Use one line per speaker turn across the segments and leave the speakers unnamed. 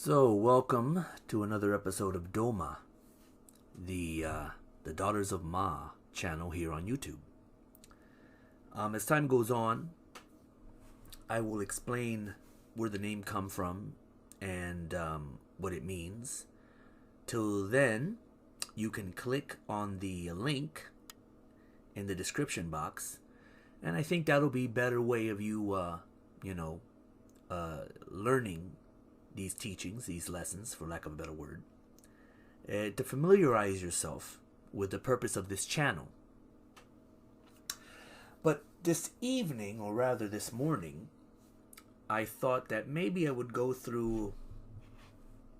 So, welcome to another episode of Doma, the Daughters of Ma channel here on YouTube. As time goes on, I will explain where the name come from and what it means. Till then, you can click on the link in the description box, and I think that'll be a better way of you, learning these teachings, these lessons, for lack of a better word, to familiarize yourself with the purpose of this channel. But this evening, or rather this morning, I thought that maybe I would go through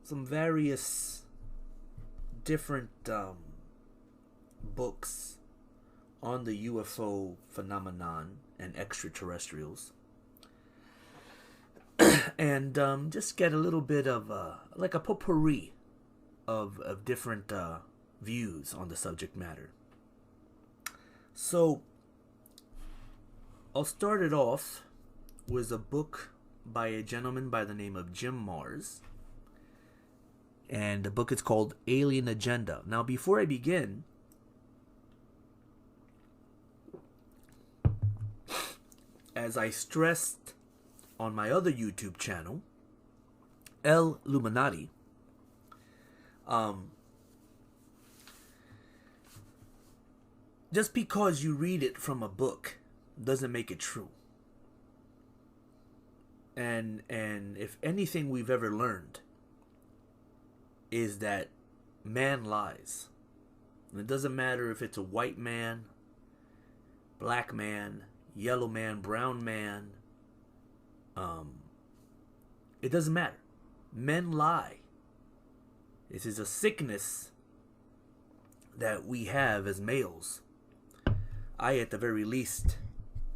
some various different books on the UFO phenomenon and extraterrestrials. And just get a little bit of like a potpourri of different views on the subject matter. So I'll start it off with a book by a gentleman by the name of Jim Mars, and the book is called Alien Agenda. Now, before I begin, as I stressed on my other YouTube channel, Illuminati, just because you read it from a book doesn't make it true. And if anything we've ever learned is that man lies. And it doesn't matter if it's a white man, black man, yellow man, brown man. It doesn't matter. Men lie. This is a sickness that we have as males. I, at the very least,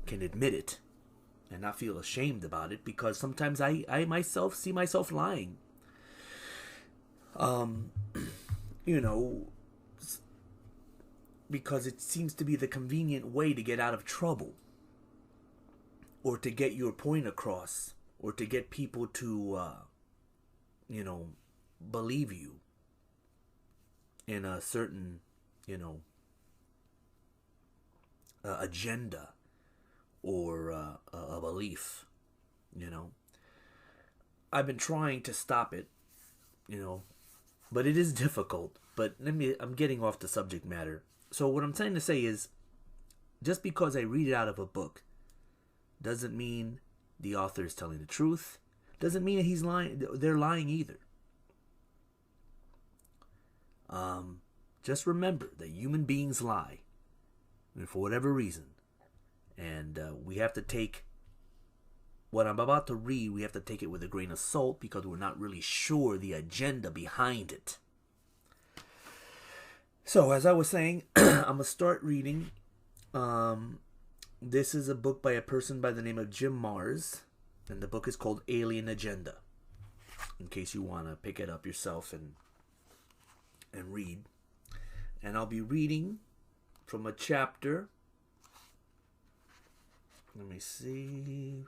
can admit it and not feel ashamed about it, because sometimes I myself see myself lying. Because it seems to be the convenient way to get out of trouble, or to get your point across, or to get people to, believe you in a certain, agenda or a belief, I've been trying to stop it, but it is difficult. But I'm getting off the subject matter. So what I'm trying to say is, just because I read it out of a book doesn't mean the author is telling the truth. Doesn't mean that he's lying. They're lying either. Just remember that human beings lie, and for whatever reason. And we have to take what I'm about to read. We have to take it with a grain of salt, because we're not really sure the agenda behind it. So, as I was saying, I'm gonna start reading. This is a book by a person by the name of Jim Mars, and the book is called Alien Agenda, in case you want to pick it up yourself and read. And I'll be reading from a chapter. Let me see.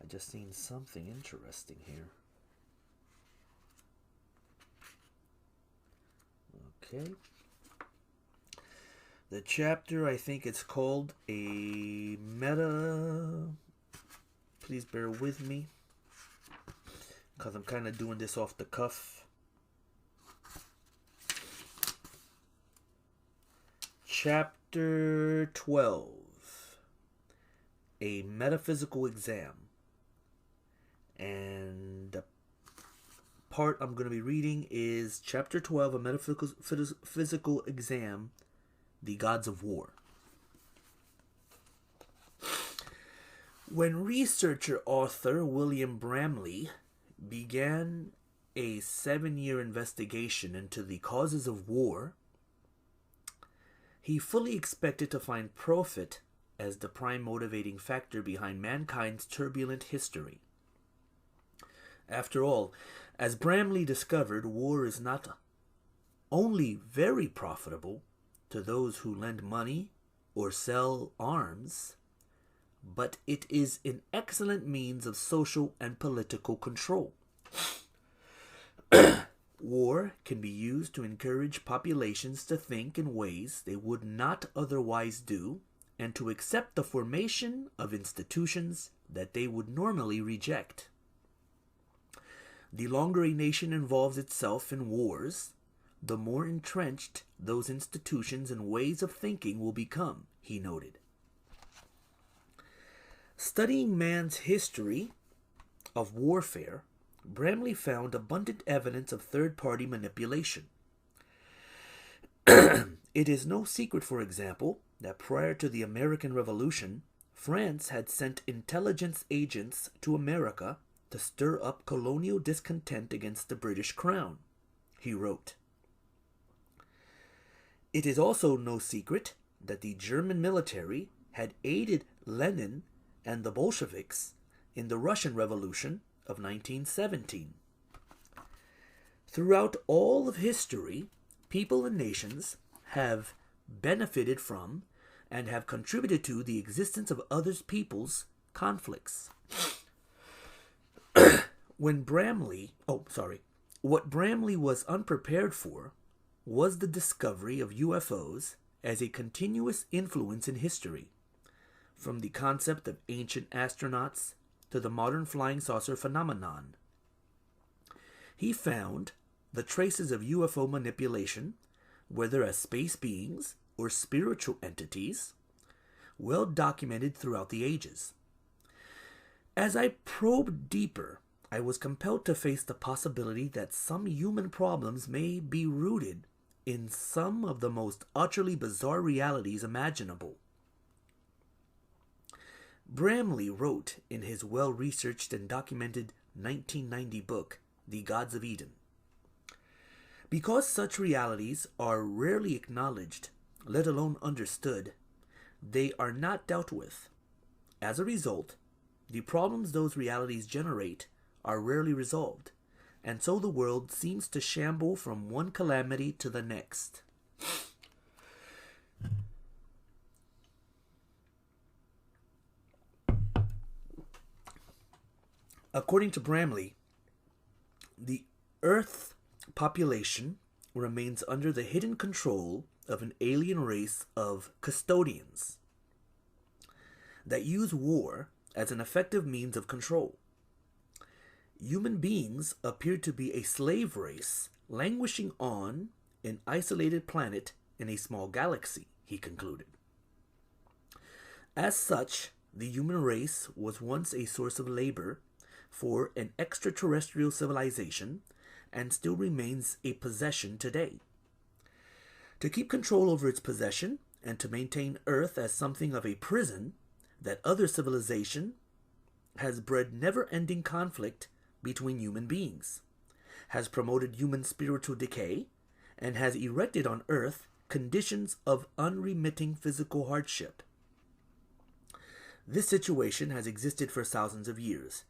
I just seen something interesting here. Okay. The chapter, I think it's called a meta. Please bear with me, because I'm kind of doing this off the cuff. Chapter 12. A metaphysical exam. And the part I'm going to be reading is Chapter 12, a metaphysical exam, the gods of war. When researcher author William Bramley began a 7-year investigation into the causes of war, he fully expected to find profit as the prime motivating factor behind mankind's turbulent history. After all, as Bramley discovered, war is not only very profitable to those who lend money or sell arms, but it is an excellent means of social and political control. War can be used to encourage populations to think in ways they would not otherwise do, and to accept the formation of institutions that they would normally reject. The longer a nation involves itself in wars, the more entrenched those institutions and ways of thinking will become, he noted. Studying man's history of warfare, Bramley found abundant evidence of third-party manipulation. It is no secret, for example, that prior to the American Revolution, France had sent intelligence agents to America to stir up colonial discontent against the British Crown, he wrote. It is also no secret that the German military had aided Lenin and the Bolsheviks in the Russian Revolution of 1917. Throughout all of history, people and nations have benefited from and have contributed to the existence of other people's conflicts. What Bramley was unprepared for was the discovery of UFOs as a continuous influence in history, from the concept of ancient astronauts to the modern flying saucer phenomenon. He found the traces of UFO manipulation, whether as space beings or spiritual entities, well documented throughout the ages. As I probed deeper, I was compelled to face the possibility that some human problems may be rooted in some of the most utterly bizarre realities imaginable. Bramley wrote in his well-researched and documented 1990 book, The Gods of Eden, because such realities are rarely acknowledged, let alone understood, they are not dealt with. As a result, the problems those realities generate are rarely resolved, and so the world seems to shamble from one calamity to the next. According to Bramley, the Earth population remains under the hidden control of an alien race of custodians that use war as an effective means of control. Human beings appear to be a slave race languishing on an isolated planet in a small galaxy, he concluded. As such, the human race was once a source of labor for an extraterrestrial civilization and still remains a possession today. To keep control over its possession and to maintain Earth as something of a prison, that other civilization has bred never-ending conflict between human beings, has promoted human spiritual decay, and has erected on Earth conditions of unremitting physical hardship. This situation has existed for thousands of years,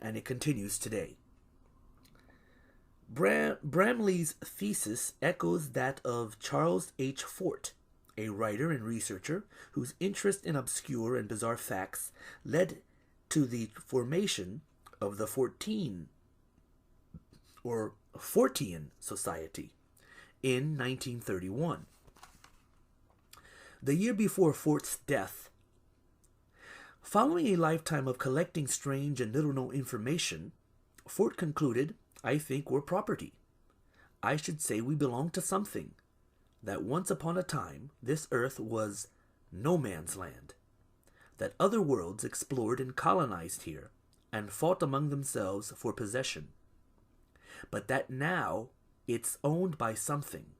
and it continues today. Bramley's thesis echoes that of Charles H. Fort, a writer and researcher whose interest in obscure and bizarre facts led to the formation of the Fortean Society in 1931. The year before Fort's death, following a lifetime of collecting strange and little-known information, Fort concluded, "I think we're property. I should say we belong to something. That once upon a time, this earth was no man's land. That other worlds explored and colonized here, and fought among themselves for possession. But that now it's owned by something.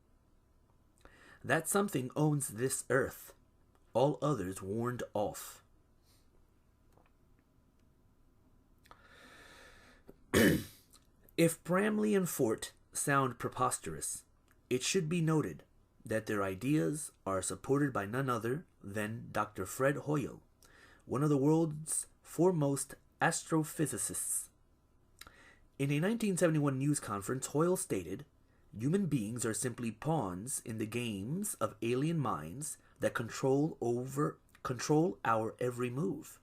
That something owns this earth, all others warned off." If Bramley and Fort sound preposterous, it should be noted that their ideas are supported by none other than Dr. Fred Hoyle, one of the world's foremost astrophysicists. In a 1971 news conference, Hoyle stated, "Human beings are simply pawns in the games of alien minds that control our every move.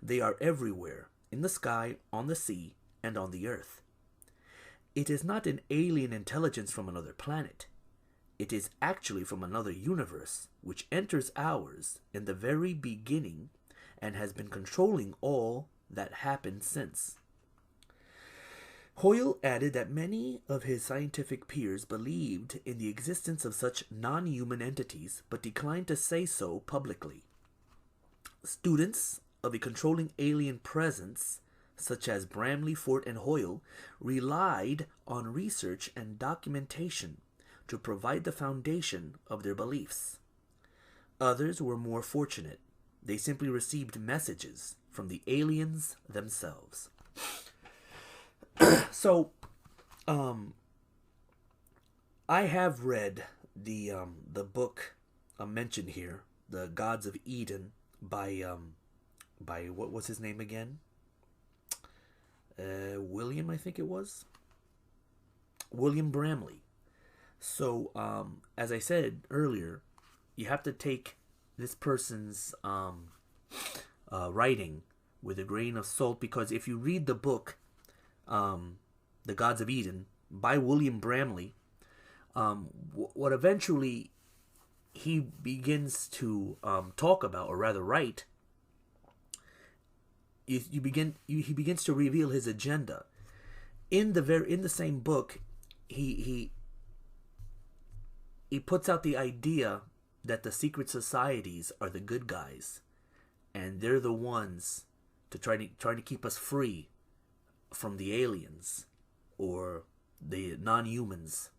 They are everywhere, in the sky, on the sea, and on the earth. It is not an alien intelligence from another planet. It is actually from another universe, which enters ours in the very beginning and has been controlling all that happened since. Hoyle added that many of his scientific peers believed in the existence of such non-human entities, but declined to say so publicly. Students of a controlling alien presence, such as Bramley, Fort, and Hoyle, relied on research and documentation to provide the foundation of their beliefs. Others were more fortunate. They simply received messages from the aliens themselves. So, I have read the book mentioned here, The Gods of Eden, by what was his name again? William, I think it was. William Bramley. So, as I said earlier, you have to take this person's writing with a grain of salt, because if you read the book, The Gods of Eden, by William Bramley, what eventually he begins to talk about, or rather write, he begins to reveal his agenda. In the same book, he puts out the idea that the secret societies are the good guys, and they're the ones to try to keep us free from the aliens or the non-humans.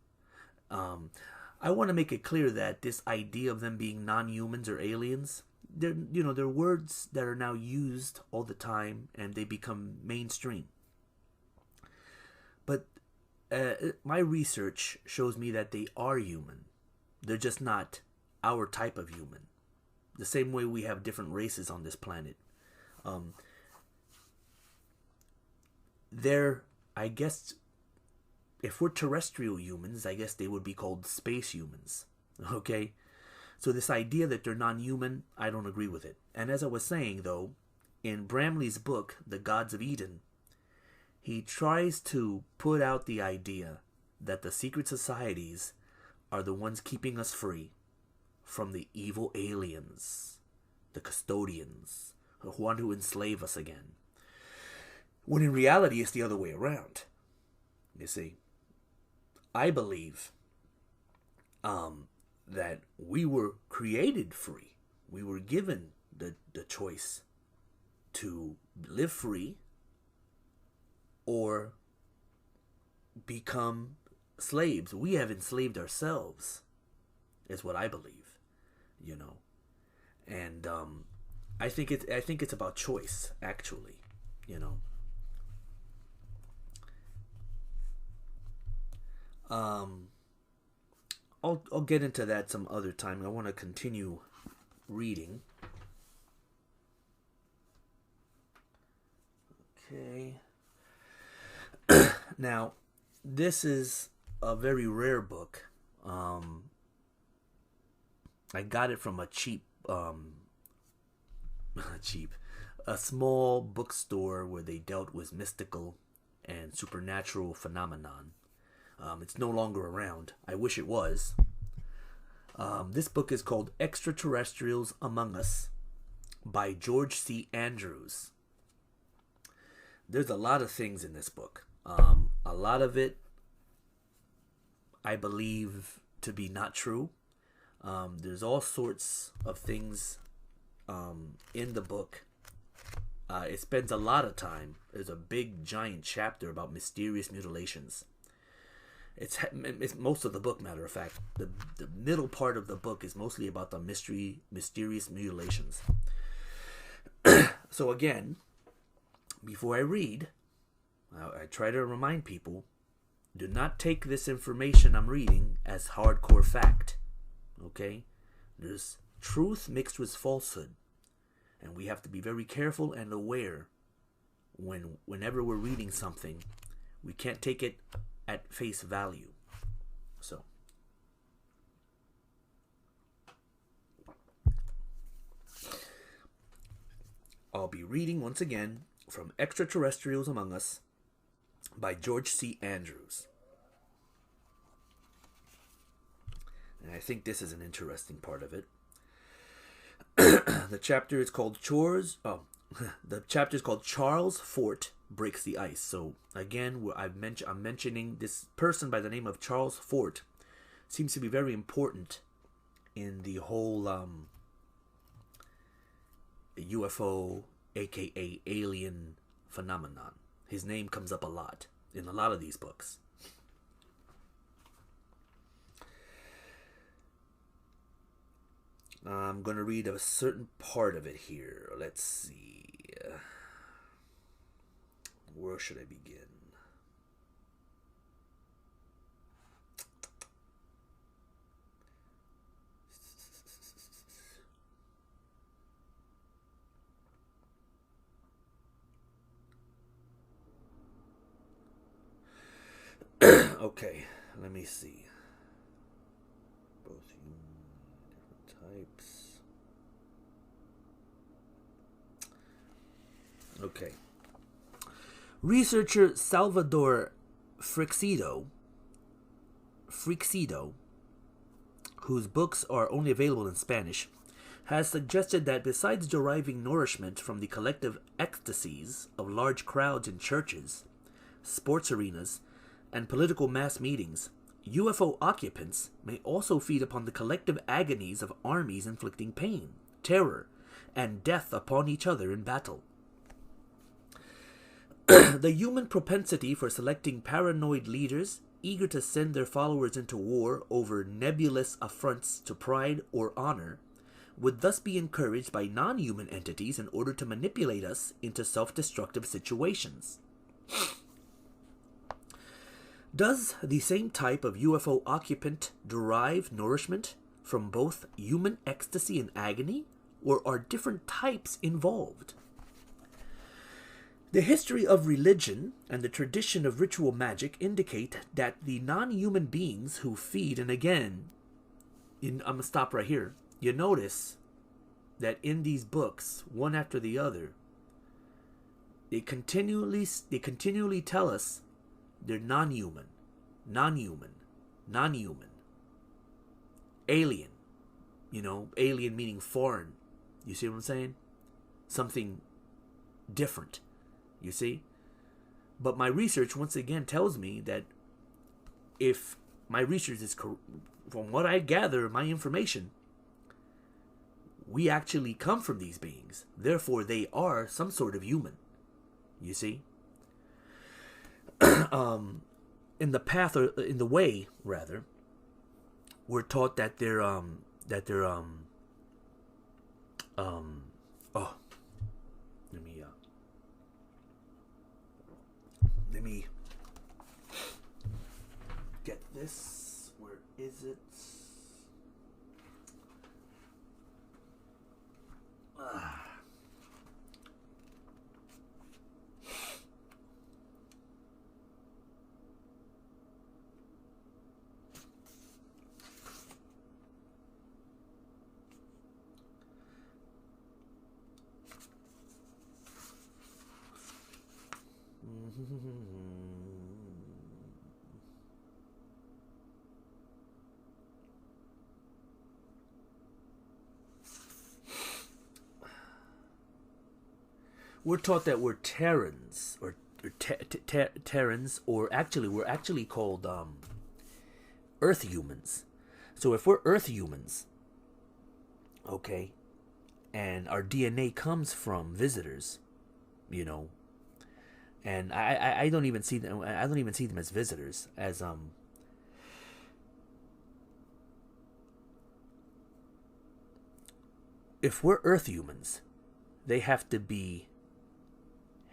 I want to make it clear that this idea of them being non-humans or aliens, they're words that are now used all the time, and they become mainstream. But my research shows me that they are human. They're just not our type of human. The same way we have different races on this planet. I guess, if we're terrestrial humans, I guess they would be called space humans. Okay? So this idea that they're non-human, I don't agree with it. And as I was saying, though, in Bramley's book, The Gods of Eden, he tries to put out the idea that the secret societies are the ones keeping us free from the evil aliens, the custodians, who want to enslave us again. When in reality, it's the other way around. You see, I believe that we were created free. We were given the choice to live free or become slaves. We have enslaved ourselves, is what I believe, and I think it's about choice, actually, I'll get into that some other time. I want to continue reading. Okay. Now, this is a very rare book. I got it from a small bookstore where they dealt with mystical and supernatural phenomenon. It's no longer around. I wish it was. This book is called Extraterrestrials Among Us by George C. Andrews. There's a lot of things in this book. A lot of it I believe to be not true. There's all sorts of things in the book. It spends a lot of time. There's a big giant chapter about mysterious mutilations. It's most of the book, matter of fact. The middle part of the book is mostly about the mysterious mutilations. So again, before I read, I try to remind people, do not take this information I'm reading as hardcore fact. Okay? There's truth mixed with falsehood. And we have to be very careful and aware whenever we're reading something. We can't take it at face value. So, I'll be reading once again from Extraterrestrials Among Us by George C. Andrews. And I think this is an interesting part of it. The chapter is called the chapter is called Charles Fort Breaks the Ice. So again, I'm mentioning this person by the name of Charles Fort. Seems to be very important in the whole UFO, aka alien phenomenon. His name comes up a lot in a lot of these books. I'm going to read a certain part of it here. Let's see. Where should I begin? Okay, let me see. Both human, different types. Okay. Researcher Salvador Freixedo, whose books are only available in Spanish, has suggested that besides deriving nourishment from the collective ecstasies of large crowds in churches, sports arenas, and political mass meetings, UFO occupants may also feed upon the collective agonies of armies inflicting pain, terror, and death upon each other in battle. The human propensity for selecting paranoid leaders eager to send their followers into war over nebulous affronts to pride or honor would thus be encouraged by non-human entities in order to manipulate us into self-destructive situations. Does the same type of UFO occupant derive nourishment from both human ecstasy and agony, or are different types involved? The history of religion and the tradition of ritual magic indicate that the non-human beings who feed, and again, I'm going to stop right here. You notice that in these books, one after the other, they continually tell us they're non-human, alien. Alien meaning foreign. You see what I'm saying? Something different. You see? But my research once again tells me that if my research is from what I gather, my information, we actually come from these beings. Therefore, they are some sort of human. You see? In the path, or in the way, rather, we're taught that they're let me get this. Where is it? We're taught that we're Terrans, or Terrans, or actually we're actually called Earth humans. So if we're Earth humans, okay, and our DNA comes from visitors, and I don't even see them. I don't even see them as visitors, as if we're Earth humans, they have to be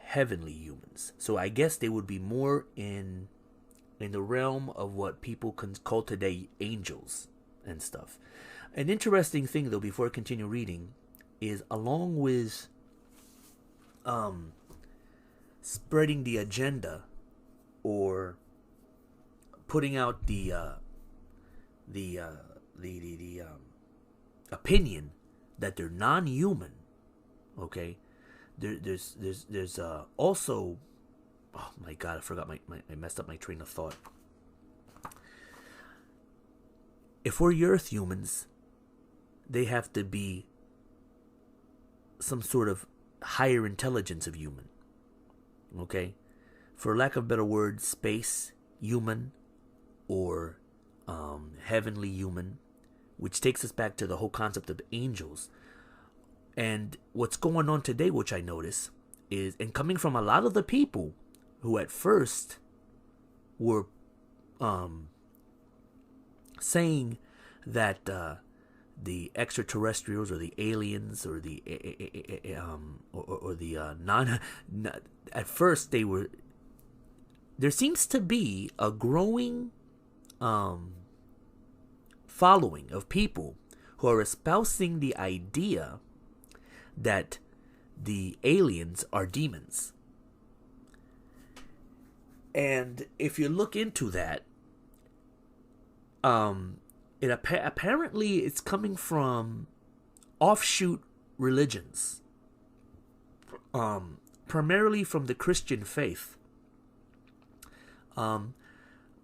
heavenly humans. So I guess they would be more in the realm of what people can call today angels and stuff. An interesting thing, though, before I continue reading, is along with spreading the agenda or putting out the opinion that they're non-human, okay, there's also, oh my god, I forgot I messed up my train of thought. If we're Earth humans, they have to be some sort of higher intelligence of human. Okay? For lack of better words, space human or heavenly human, which takes us back to the whole concept of angels. And what's going on today, which I notice, is, and coming from a lot of the people who at first were saying that the extraterrestrials or the aliens or the non, at first they were, there seems to be a growing following of people who are espousing the idea that the aliens are demons. And if you look into that, apparently it's coming from offshoot religions, primarily from the Christian faith.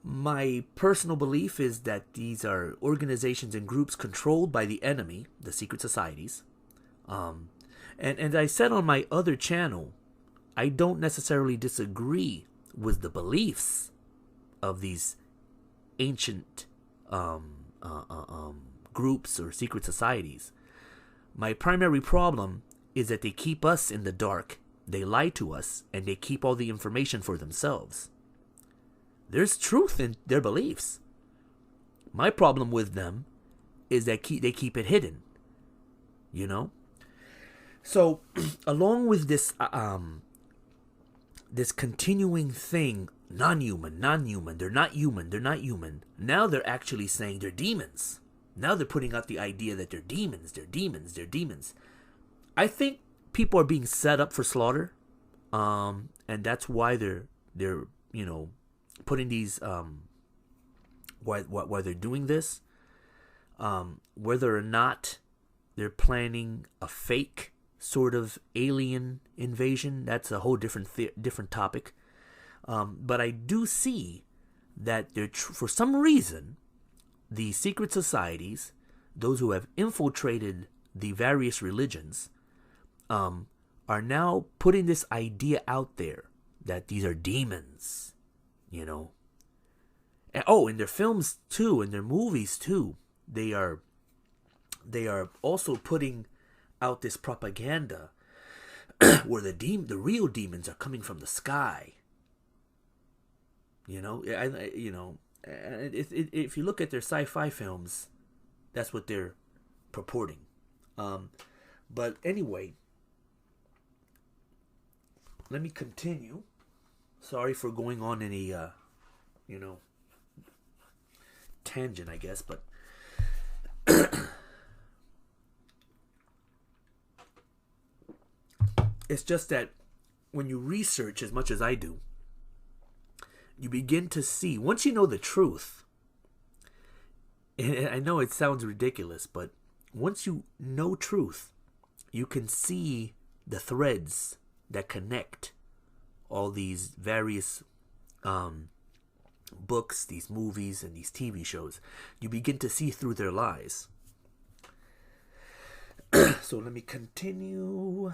My personal belief is that these are organizations and groups controlled by the enemy, the secret societies. And I said on my other channel, I don't necessarily disagree with the beliefs of these ancient groups or secret societies. My primary problem is that they keep us in the dark, they lie to us, and they keep all the information for themselves. There's truth in their beliefs. My problem with them is that they keep it hidden. You know? So, along with this this continuing thing, non-human, they're not human. Now they're actually saying they're demons. Now they're putting out the idea that they're demons. I think people are being set up for slaughter, and that's why they're putting these why they're doing this. Whether or not they're planning a fake sort of alien invasion, that's a whole different topic. But I do see that for some reason, the secret societies, those who have infiltrated the various religions, are now putting this idea out there that these are demons, you know. And, in their films too, in their movies too, they are also putting out this propaganda where the real demons are coming from the sky. You know, if you look at their sci-fi films, that's what they're purporting. But anyway, let me continue. Sorry for going on any, tangent, I guess, but it's just that when you research as much as I do, you begin to see, once you know the truth, and I know it sounds ridiculous, but once you know truth, you can see the threads that connect all these various books, these movies, and these TV shows. You begin to see through their lies. So let me continue.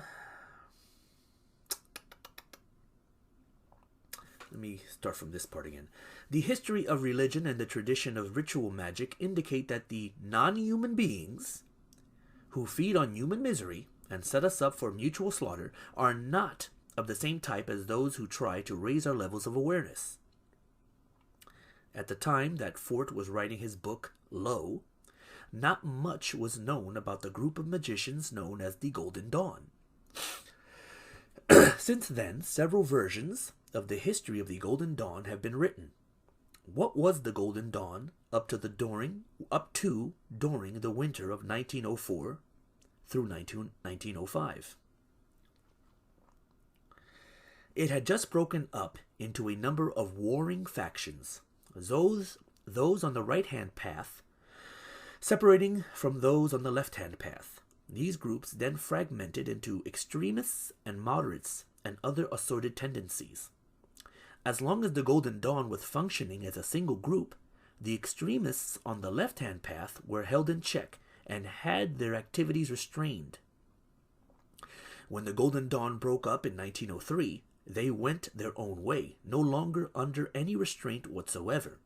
Let me start from this part again. The history of religion and the tradition of ritual magic indicate that the non-human beings who feed on human misery and set us up for mutual slaughter are not of the same type as those who try to raise our levels of awareness. At the time that Fort was writing his book, Lo, not much was known about the group of magicians known as the Golden Dawn. Since then, several versions of the history of the Golden Dawn have been written. What was the Golden Dawn up to during the winter of 1904 through 1905? It had just broken up into a number of warring factions, those on the right-hand path separating from those on the left-hand path. These groups then fragmented into extremists and moderates and other assorted tendencies. As long as the Golden Dawn was functioning as a single group, the extremists on the left-hand path were held in check and had their activities restrained. When the Golden Dawn broke up in 1903, they went their own way, no longer under any restraint whatsoever.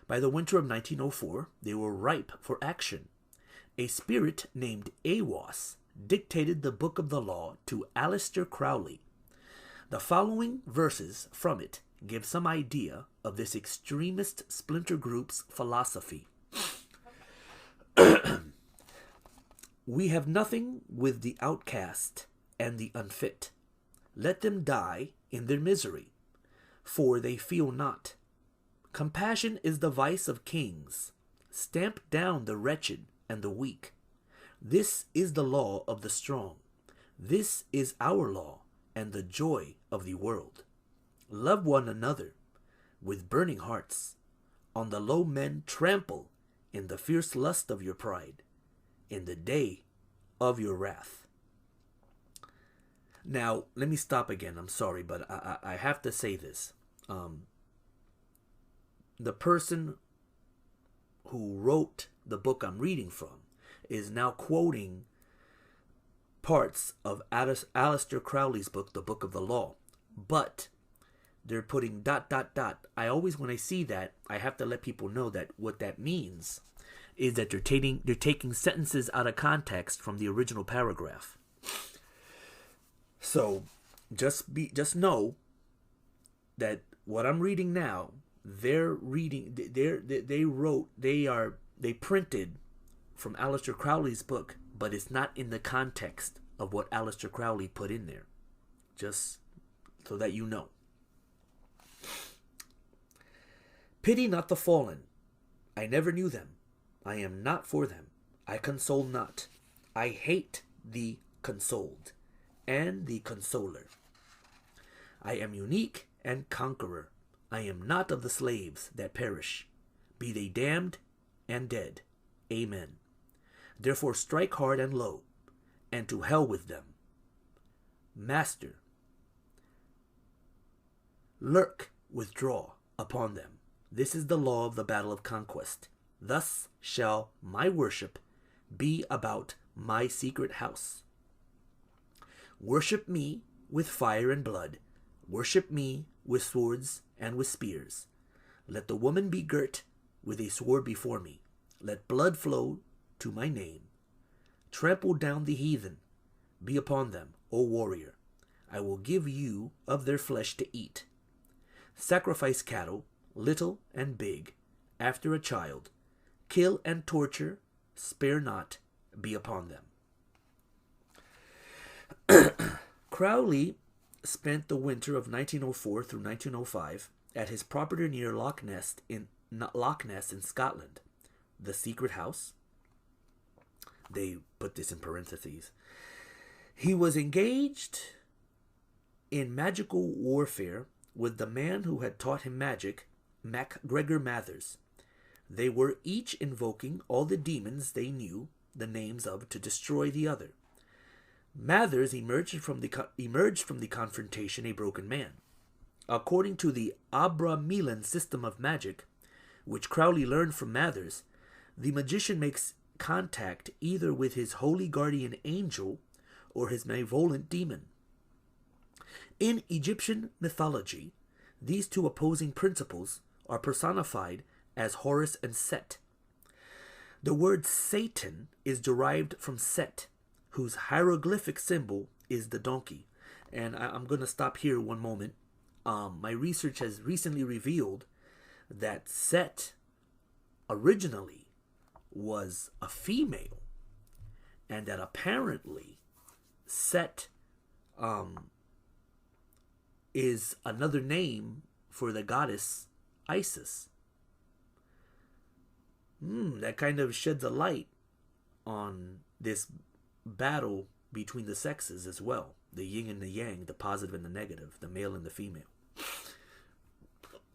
By the winter of 1904, they were ripe for action. A spirit named Awas dictated the Book of the Law to Aleister Crowley. The following verses from it give some idea of this extremist splinter group's philosophy. We have nothing with the outcast and the unfit. Let them die in their misery, for they feel not. Compassion is the vice of kings. Stamp down the wretched and the weak. This is the law of the strong. This is our law and the joy of the world. Love one another with burning hearts. On the low men trample in the fierce lust of your pride, in the day of your wrath. Now, let me stop again. I'm sorry, but I have to say this. The person who wrote the book I'm reading from is now quoting parts of Aleister Crowley's book, The Book of the Law. But they're putting ... I always, when I see that, I have to let people know that what that means is that they're taking sentences out of context from the original paragraph. So just know that what I'm reading now, they printed from Aleister Crowley's book, but it's not in the context of what Aleister Crowley put in there. Just so that you know. Pity not the fallen. I never knew them. I am not for them. I console not. I hate the consoled and the consoler. I am unique and conqueror. I am not of the slaves that perish. Be they damned and dead. Amen. Therefore strike hard and low, and to hell with them. Master, lurk, withdraw upon them. This is the law of the battle of conquest. Thus shall my worship be about my secret house. Worship me with fire and blood. Worship me with swords and with spears. Let the woman be girt with a sword before me. Let blood flow to my name. Trample down the heathen. Be upon them, O warrior. I will give you of their flesh to eat. Sacrifice cattle, little and big, after a child. Kill and torture, spare not, be upon them. Crowley spent the winter of 1904 through 1905 at his property near Loch Ness in Scotland. The secret house. They put this in parentheses. He was engaged in magical warfare with the man who had taught him magic, MacGregor Mathers. They were each invoking all the demons they knew the names of to destroy the other. Mathers emerged from the confrontation a broken man. According to the Abramelin system of magic, which Crowley learned from Mathers, the magician makes contact either with his holy guardian angel or his malevolent demon. In Egyptian mythology, these two opposing principles are personified as Horus and Set. The word Satan is derived from Set, whose hieroglyphic symbol is the donkey. And I'm going to stop here one moment. My research has recently revealed that Set originally was a female, and that apparently Set is another name for the goddess Isis. That kind of sheds a light on this battle between the sexes as well. The yin and the yang, the positive and the negative, the male and the female.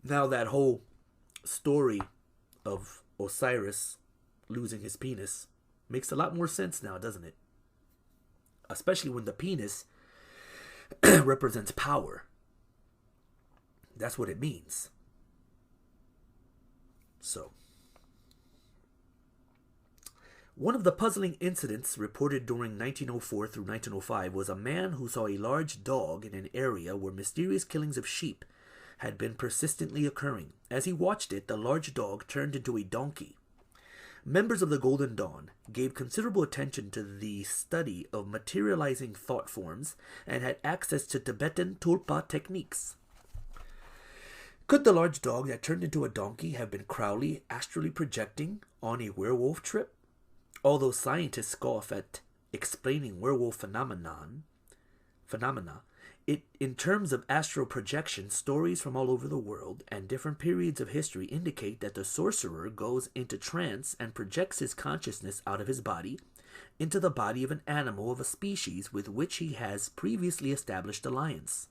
Now that whole story of Osiris losing his penis makes a lot more sense now, doesn't it? especially when the penis represents power. That's what it means. So, one of the puzzling incidents reported during 1904 through 1905 was a man who saw a large dog in an area where mysterious killings of sheep had been persistently occurring. As he watched it, the large dog turned into a donkey. Members of the Golden Dawn gave considerable attention to the study of materializing thought forms and had access to Tibetan tulpa techniques. Could the large dog that turned into a donkey have been Crowley astrally projecting on a werewolf trip? Although scientists scoff at explaining werewolf phenomena, in terms of astral projection, stories from all over the world and different periods of history indicate that the sorcerer goes into trance and projects his consciousness out of his body into the body of an animal of a species with which he has previously established alliance.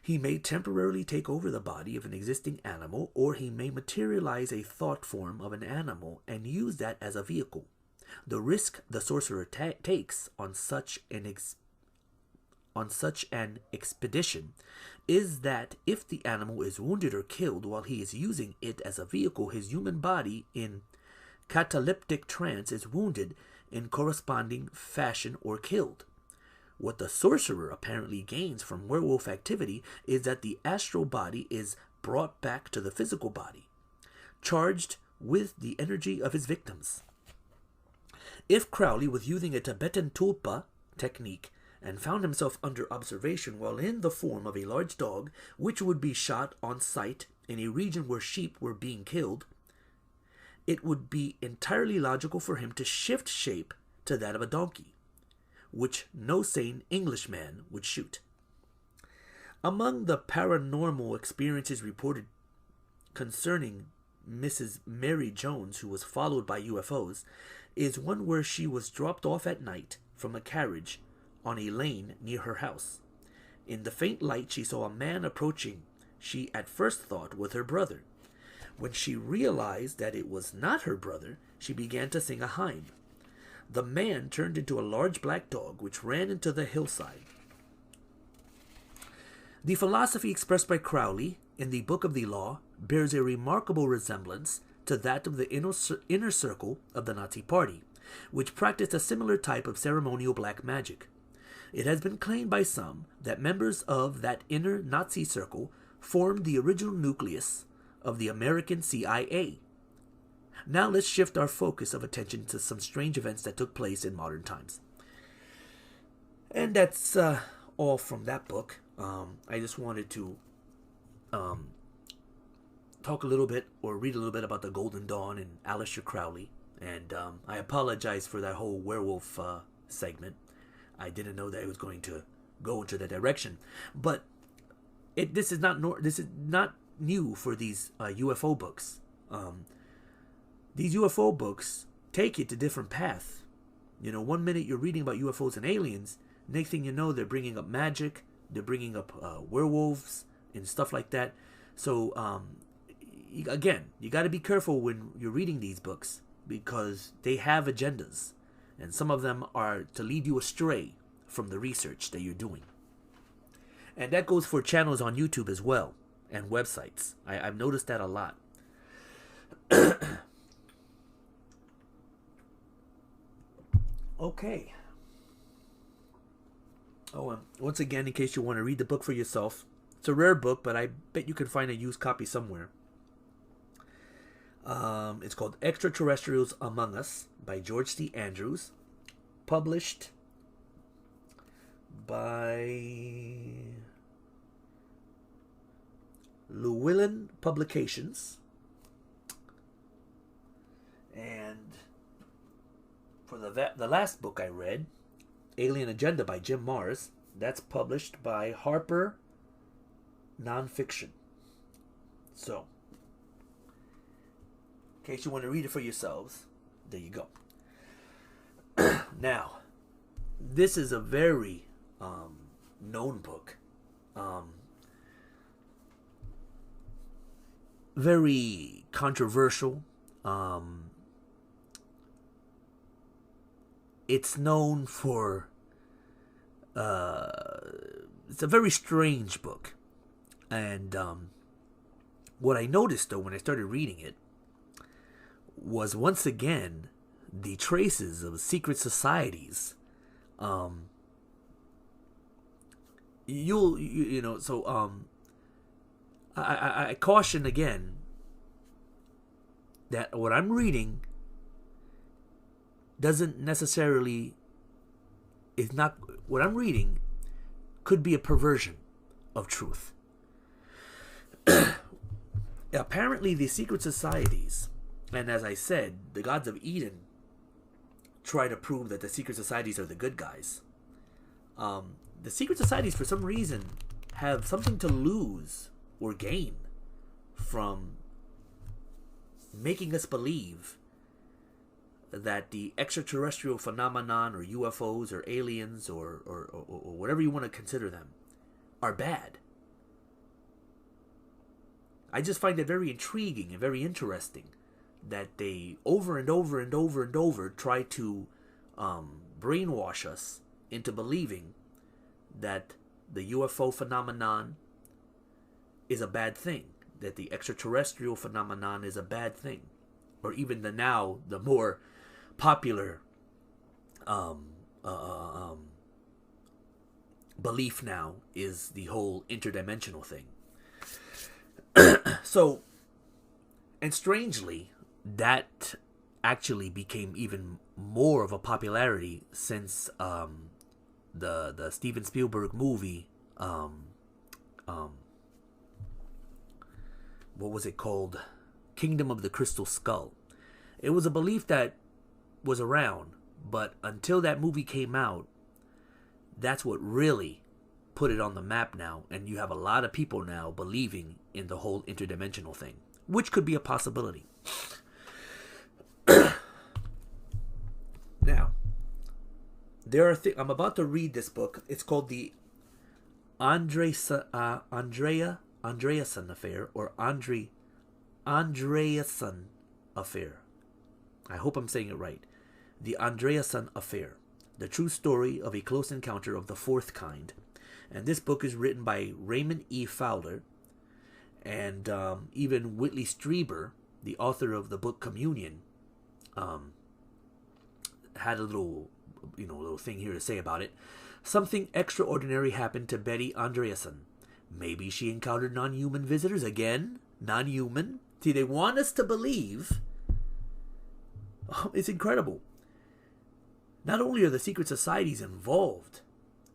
He may temporarily take over the body of an existing animal, or he may materialize a thought form of an animal and use that as a vehicle. The risk the sorcerer takes on such an expedition is that if the animal is wounded or killed while he is using it as a vehicle, his human body in cataleptic trance is wounded in corresponding fashion or killed. What the sorcerer apparently gains from werewolf activity is that the astral body is brought back to the physical body, charged with the energy of his victims. If Crowley was using a Tibetan tulpa technique and found himself under observation while in the form of a large dog, which would be shot on sight in a region where sheep were being killed, it would be entirely logical for him to shift shape to that of a donkey, which no sane Englishman would shoot. Among the paranormal experiences reported concerning Mrs. Mary Jones, who was followed by UFOs, is one where she was dropped off at night from a carriage on a lane near her house. In the faint light, she saw a man approaching she at first thought was her brother. When she realized that it was not her brother, she began to sing a hymn. The man turned into a large black dog which ran into the hillside. The philosophy expressed by Crowley in the Book of the Law bears a remarkable resemblance to that of the inner circle of the Nazi Party, which practiced a similar type of ceremonial black magic. It has been claimed by some that members of that inner Nazi circle formed the original nucleus of the American CIA. Now let's shift our focus of attention to some strange events that took place in modern times. And that's all from that book. I just wanted to talk a little bit or read a little bit about the Golden Dawn and Aleister Crowley. And I apologize for that whole werewolf segment. I didn't know that it was going to go into that direction. But this is not new for these UFO books. These UFO books take it to different paths. You know, one minute you're reading about UFOs and aliens, next thing you know, they're bringing up magic, they're bringing up werewolves and stuff like that. So, again, you got to be careful when you're reading these books because they have agendas, and some of them are to lead you astray from the research that you're doing. And that goes for channels on YouTube as well, and websites. I've noticed that a lot. Okay. Oh, once again, in case you want to read the book for yourself, it's a rare book, but I bet you can find a used copy somewhere. It's called Extraterrestrials Among Us by George C. Andrews, published by Llewellyn Publications. And for the last book I read, Alien Agenda by Jim Marrs, that's published by Harper Nonfiction. So, in case you want to read it for yourselves, there you go. Now, this is a very known book. Very controversial. it's known for... it's a very strange book. And what I noticed, though, when I started reading it, was once again the traces of secret societies. I caution again that what I'm reading doesn't necessarily... is not... what I'm reading could be a perversion of truth. Apparently, the secret societies, and as I said, the gods of Eden try to prove that the secret societies are the good guys. The secret societies, for some reason, have something to lose or gain from making us believe that the extraterrestrial phenomenon, or UFOs, or aliens, or whatever you want to consider them, are bad. I just find it very intriguing and very interesting that they over and over and over and over try to brainwash us into believing that the UFO phenomenon is a bad thing, that the extraterrestrial phenomenon is a bad thing, or even the more popular belief now is the whole interdimensional thing. So, and strangely, that actually became even more of a popularity since the Steven Spielberg movie, what was it called? Kingdom of the Crystal Skull. It was a belief that was around, but until that movie came out, that's what really put it on the map now, and you have a lot of people now believing in the whole interdimensional thing, which could be a possibility. Now, there are I'm about to read this book. It's called the Andreasen Affair, or Andreasen Affair. I hope I'm saying it right. The Andreasen Affair, the true story of a close encounter of the fourth kind. And this book is written by Raymond E. Fowler, and even Whitley Strieber, the author of the book Communion, had a little thing here to say about it. Something extraordinary happened to Betty Andreasen. Maybe she encountered non-human visitors again. Non-human. See, they want us to believe. Oh, it's incredible. Not only are the secret societies involved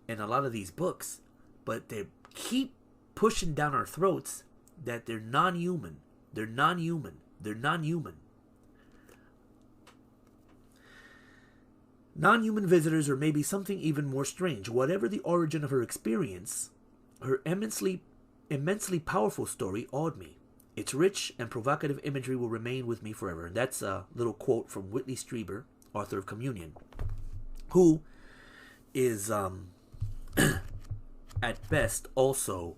in a lot of these books, but they keep pushing down our throats that they're non-human. They're non-human. They're non-human. Non-human visitors, or maybe something even more strange. Whatever the origin of her experience, her immensely powerful story awed me. Its rich and provocative imagery will remain with me forever. And that's a little quote from Whitley Strieber, author of Communion, who is at best also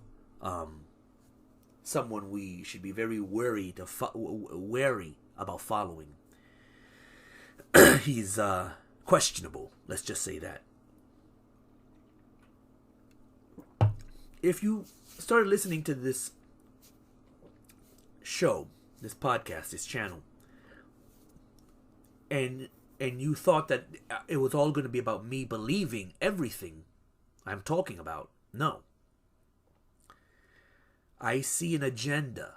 someone we should be very wary about following. He's questionable, let's just say that. If you started listening to this show, this podcast, this channel, and you thought that it was all going to be about me believing everything I'm talking about, no. I see an agenda.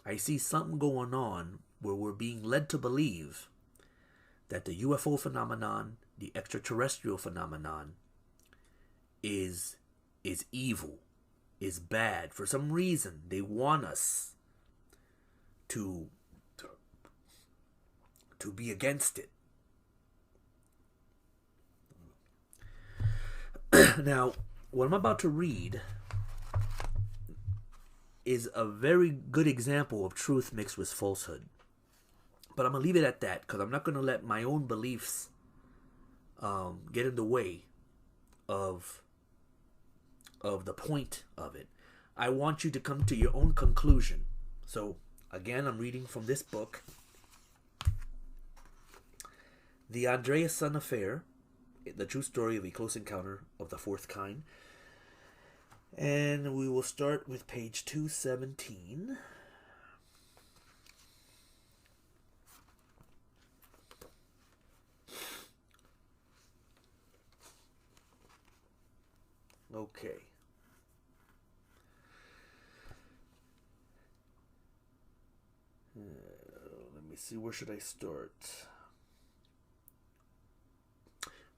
I see something going on where we're being led to believe that the UFO phenomenon, the extraterrestrial phenomenon, is evil, is bad. For some reason, they want us to be against it. Now, what I'm about to read is a very good example of truth mixed with falsehood. But I'm going to leave it at that, because I'm not going to let my own beliefs get in the way of the point of it. I want you to come to your own conclusion. So, again, I'm reading from this book. The Andreasson Affair, the true story of a close encounter of the fourth kind. And we will start with page 217. Okay. Let me see, where should I start?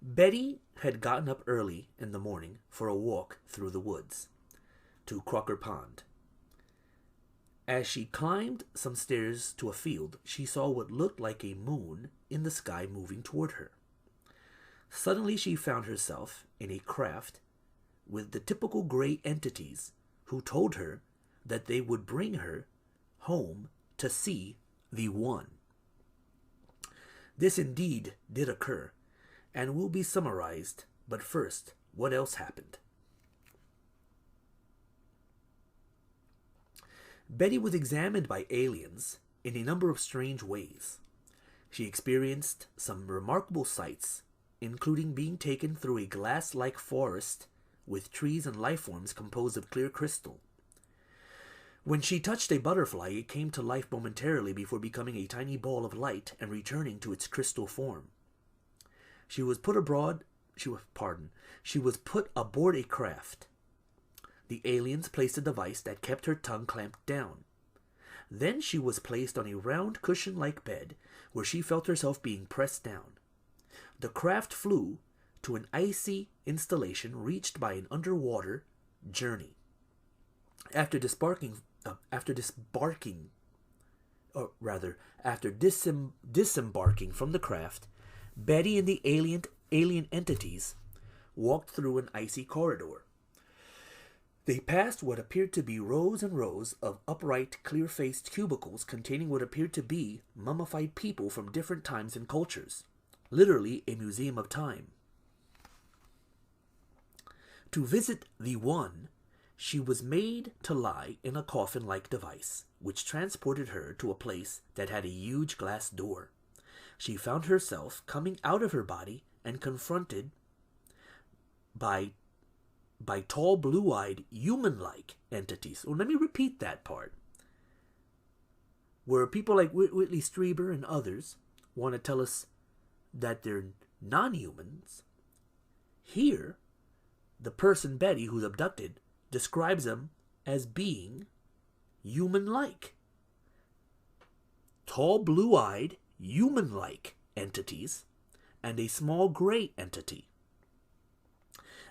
Betty had gotten up early in the morning for a walk through the woods to Crocker Pond. As she climbed some stairs to a field, she saw what looked like a moon in the sky moving toward her. Suddenly she found herself in a craft with the typical gray entities who told her that they would bring her home to see the One. This indeed did occur, and will be summarized, but first, what else happened? Betty was examined by aliens in a number of strange ways. She experienced some remarkable sights, including being taken through a glass-like forest with trees and life forms composed of clear crystal. When she touched a butterfly, it came to life momentarily before becoming a tiny ball of light and returning to its crystal form. She was put aboard a craft. The aliens placed a device that kept her tongue clamped down. Then she was placed on a round cushion-like bed where she felt herself being pressed down. The craft flew to an icy installation reached by an underwater journey. After disembarking from the craft, Betty and the alien entities walked through an icy corridor. They passed what appeared to be rows and rows of upright, clear-faced cubicles containing what appeared to be mummified people from different times and cultures. Literally a museum of time. To visit the One, she was made to lie in a coffin-like device, which transported her to a place that had a huge glass door. She found herself coming out of her body and confronted by tall, blue-eyed, human-like entities. Well, let me repeat that part. Where people like Whitley Strieber and others want to tell us that they're non-humans, here, the person, Betty, who's abducted, describes them as being human-like. Tall, blue-eyed, human-like entities, and a small gray entity.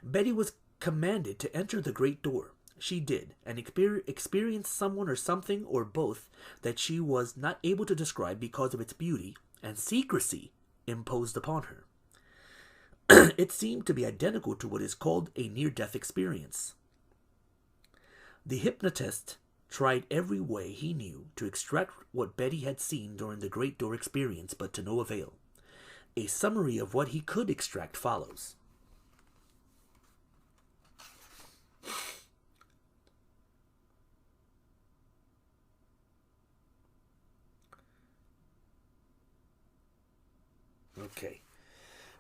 Betty was commanded to enter the great door. She did, and experienced someone or something or both that she was not able to describe because of its beauty and secrecy imposed upon her. It seemed to be identical to what is called a near-death experience. The hypnotist tried every way he knew to extract what Betty had seen during the Great Door experience, but to no avail. A summary of what he could extract follows. Okay.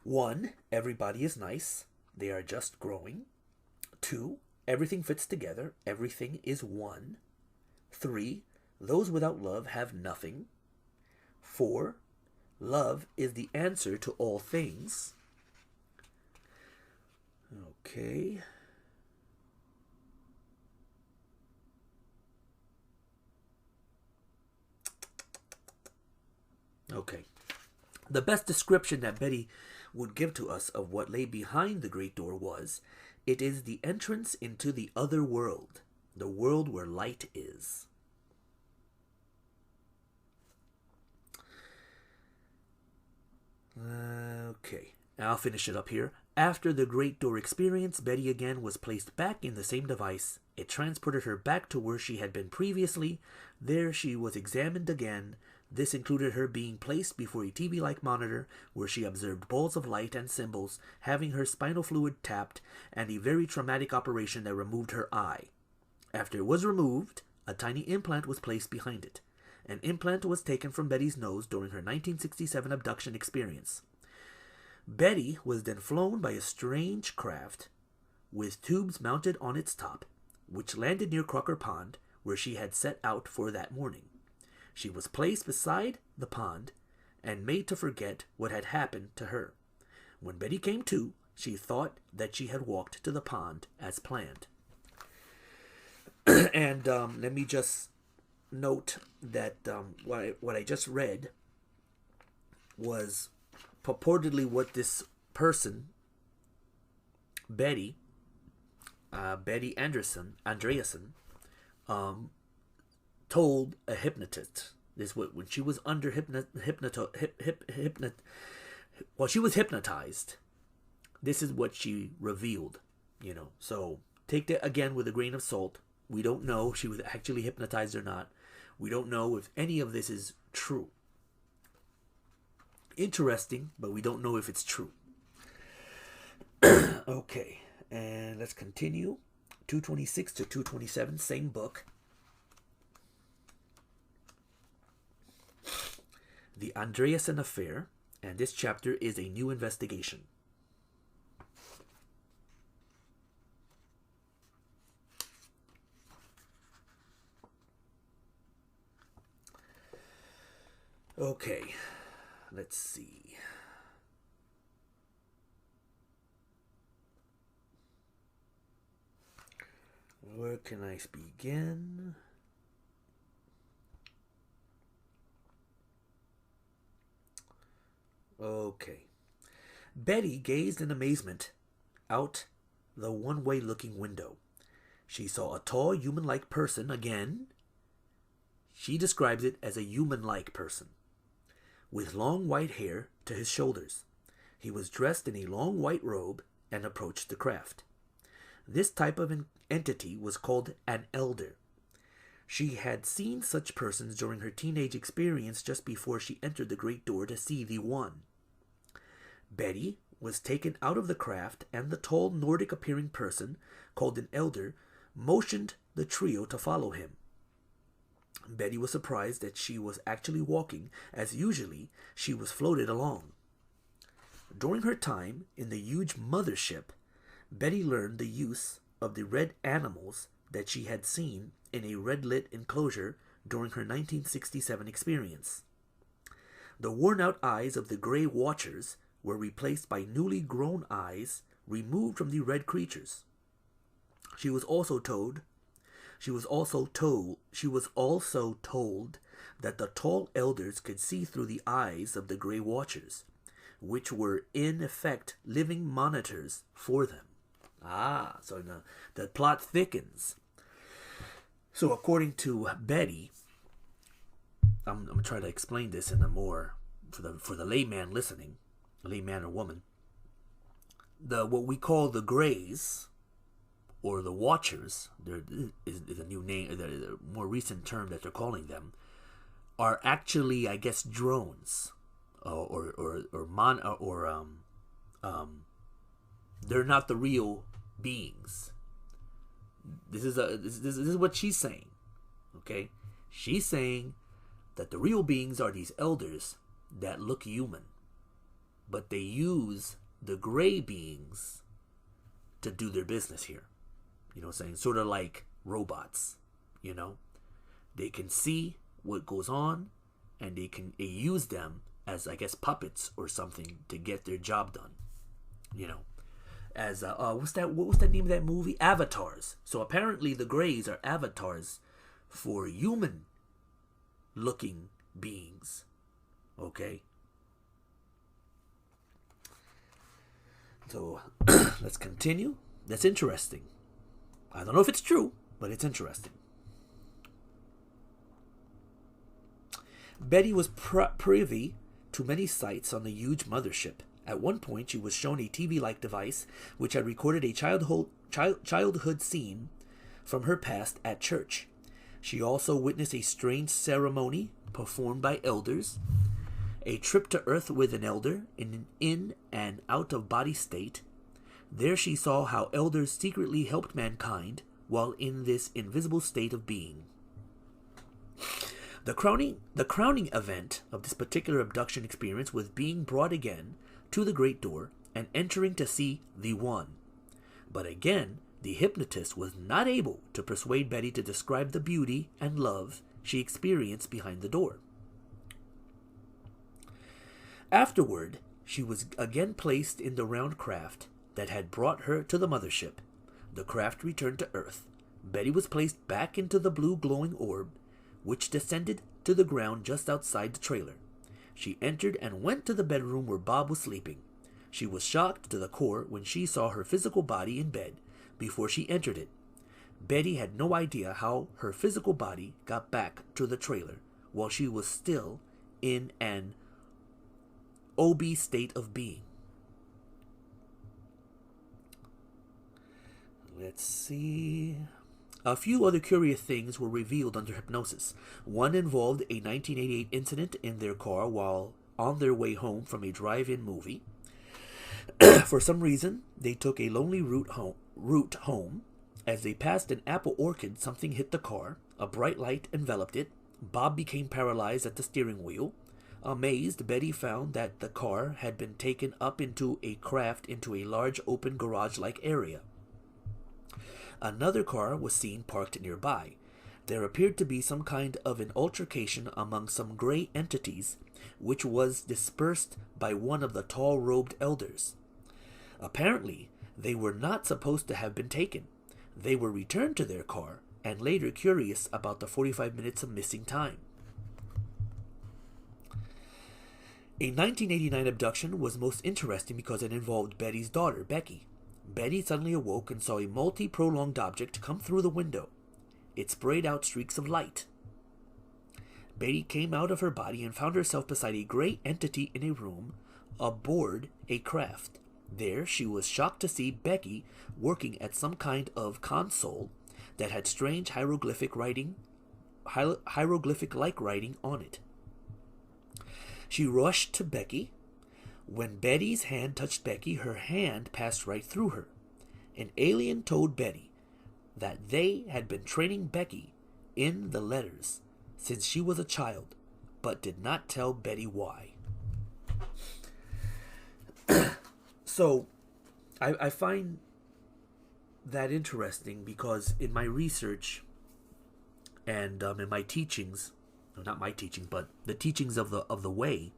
1. Everybody is nice. They are just growing. 2. Everything fits together. Everything is one. 3. Those without love have nothing. 4. Love is the answer to all things. Okay. Okay. The best description that Betty would give to us of what lay behind the great door was, it is the entrance into the other world, the world where light is. Okay, I'll finish it up here. After the great door experience, Betty again was placed back in the same device. It transported her back to where she had been previously. There she was examined again. This included her being placed before a TV-like monitor where she observed balls of light and symbols, having her spinal fluid tapped, and a very traumatic operation that removed her eye. After it was removed, a tiny implant was placed behind it. An implant was taken from Betty's nose during her 1967 abduction experience. Betty was then flown by a strange craft with tubes mounted on its top, which landed near Crocker Pond, where she had set out for that morning. She was placed beside the pond and made to forget what had happened to her. When Betty came to, she thought that she had walked to the pond as planned. And let me just note that what I just read was purportedly what this person, Betty Andreasen, told a hypnotist. This when she was under she was hypnotized. This is what she revealed, So take that again with a grain of salt. We don't know if she was actually hypnotized or not. We don't know if any of this is true. Interesting, but we don't know if it's true. Okay, and let's continue. 226 to 227, same book. The Andreasen Affair, and this chapter is a new investigation. Okay, let's see. Where can I begin? Okay. Betty gazed in amazement out the one-way looking window. She saw a tall, human-like person again. She describes it as a human-like person, with long white hair to his shoulders. He was dressed in a long white robe and approached the craft. This type of entity was called an elder. She had seen such persons during her teenage experience just before she entered the great door to see the one. Betty was taken out of the craft, and the tall Nordic-appearing person, called an elder, motioned the trio to follow him. Betty was surprised that she was actually walking, as usually she was floated along. During her time in the huge mothership, Betty learned the use of the red animals that she had seen in a red-lit enclosure during her 1967 experience. The worn-out eyes of the gray watchers were replaced by newly grown eyes removed from the red creatures. She was also told that the tall elders could see through the eyes of the gray watchers, which were in effect living monitors for them. So the plot thickens. So according to Betty, I'm going to try to explain this in a more, for the layman listening, layman or woman, what we call the Greys, or the Watchers, there is a new name, the more recent term that they're calling them, are actually, I guess, drones, they're not the real beings. This is what she's saying. Okay, she's saying that the real beings are these elders that look human, but they use the gray beings to do their business here. You know what I'm saying? Sort of like robots, They can see what goes on, and they use them as, I guess, puppets or something to get their job done. As what was that name of that movie? Avatars. So apparently the Greys are avatars for human-looking beings. Okay? So let's continue. That's interesting. I don't know if it's true, but it's interesting. Betty was privy to many sights on the huge mothership. At one point, she was shown a TV-like device which had recorded a childhood scene from her past at church. She also witnessed a strange ceremony performed by elders, a trip to Earth with an elder in an in and out-of-body state. There she saw how elders secretly helped mankind while in this invisible state of being. The crowning event of this particular abduction experience was being brought again to the great door and entering to see the one. But again, the hypnotist was not able to persuade Betty to describe the beauty and love she experienced behind the door. Afterward, she was again placed in the round craft that had brought her to the mothership. The craft returned to Earth. Betty was placed back into the blue glowing orb, which descended to the ground just outside the trailer. She entered and went to the bedroom where Bob was sleeping. She was shocked to the core when she saw her physical body in bed before she entered it. Betty had no idea how her physical body got back to the trailer while she was still in an obese state of being. Let's see. A few other curious things were revealed under hypnosis. One involved a 1988 incident in their car while on their way home from a drive-in movie. For some reason, they took a lonely route home. As they passed an apple orchard, something hit the car. A bright light enveloped it. Bob became paralyzed at the steering wheel. Amazed, Betty found that the car had been taken up into a craft into a large open garage-like area. Another car was seen parked nearby. There appeared to be some kind of an altercation among some gray entities, which was dispersed by one of the tall-robed elders. Apparently, they were not supposed to have been taken. They were returned to their car, and later curious about the 45 minutes of missing time. A 1989 abduction was most interesting because it involved Betty's daughter, Becky. Betty suddenly awoke and saw a multi-prolonged object come through the window. It sprayed out streaks of light. Betty came out of her body and found herself beside a gray entity in a room aboard a craft. There, she was shocked to see Becky working at some kind of console that had strange hieroglyphic-like writing on it. She rushed to Becky. When Betty's hand touched Becky, her hand passed right through her. An alien told Betty that they had been training Becky in the letters since she was a child, but did not tell Betty why. So, I find that interesting because in my research and in my teachings, not my teaching, but the teachings of the way,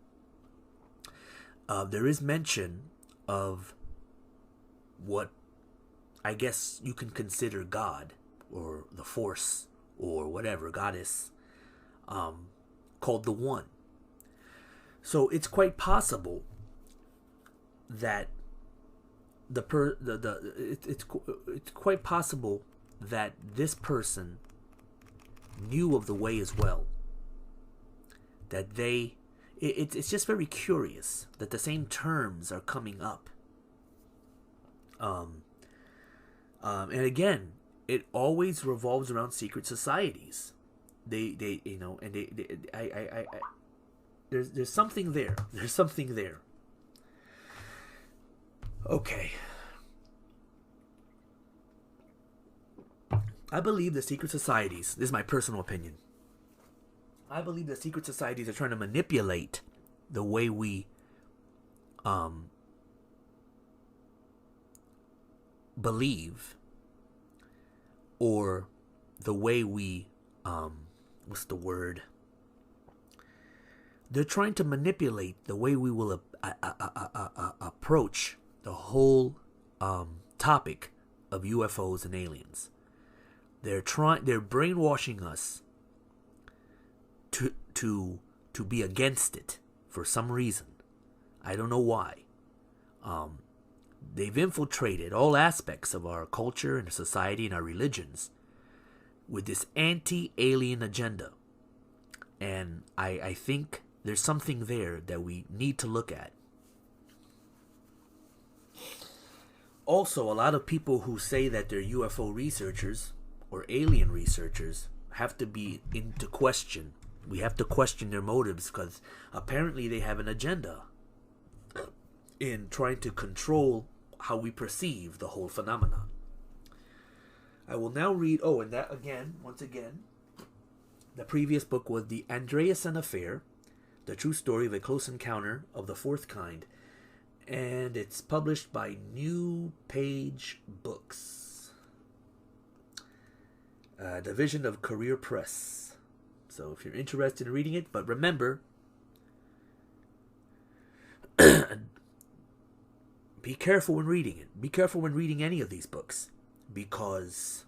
there is mention of what I guess you can consider God or the Force or whatever, goddess, called the One. So it's quite possible that it's quite possible that this person knew of the way as well. That it's just very curious that the same terms are coming up. And again, it always revolves around secret societies. There's something there. There's something there. Okay. I believe the secret societies, this is my personal opinion, I believe the secret societies are trying to manipulate the way we believe, or the way we what's the word? They're trying to manipulate the way we will approach the whole topic of UFOs and aliens. They're brainwashing us to be against it for some reason. I don't know why. They've infiltrated all aspects of our culture and society and our religions with this anti-alien agenda. And I think there's something there that we need to look at. Also, a lot of people who say that they're UFO researchers or alien researchers have to be into question. We have to question their motives because apparently they have an agenda in trying to control how we perceive the whole phenomenon. I will now read, and that again, once again, the previous book was The Andreasen Affair, The True Story of a Close Encounter of the Fourth Kind. And it's published by New Page Books, division of Career Press. So if you're interested in reading it, but remember, be careful when reading it. Be careful when reading any of these books, because,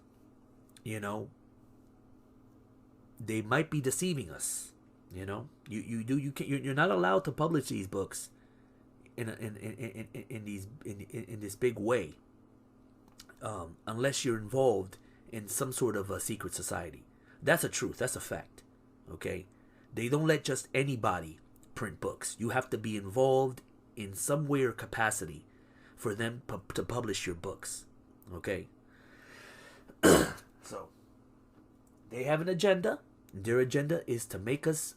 you know, they might be deceiving us. You know, you're not allowed to publish these books in this big way, unless you're involved in some sort of a secret society. That's a truth. That's a fact. Okay, they don't let just anybody print books. You have to be involved in some way or capacity for them to publish your books. Okay, so they have an agenda. Their agenda is to make us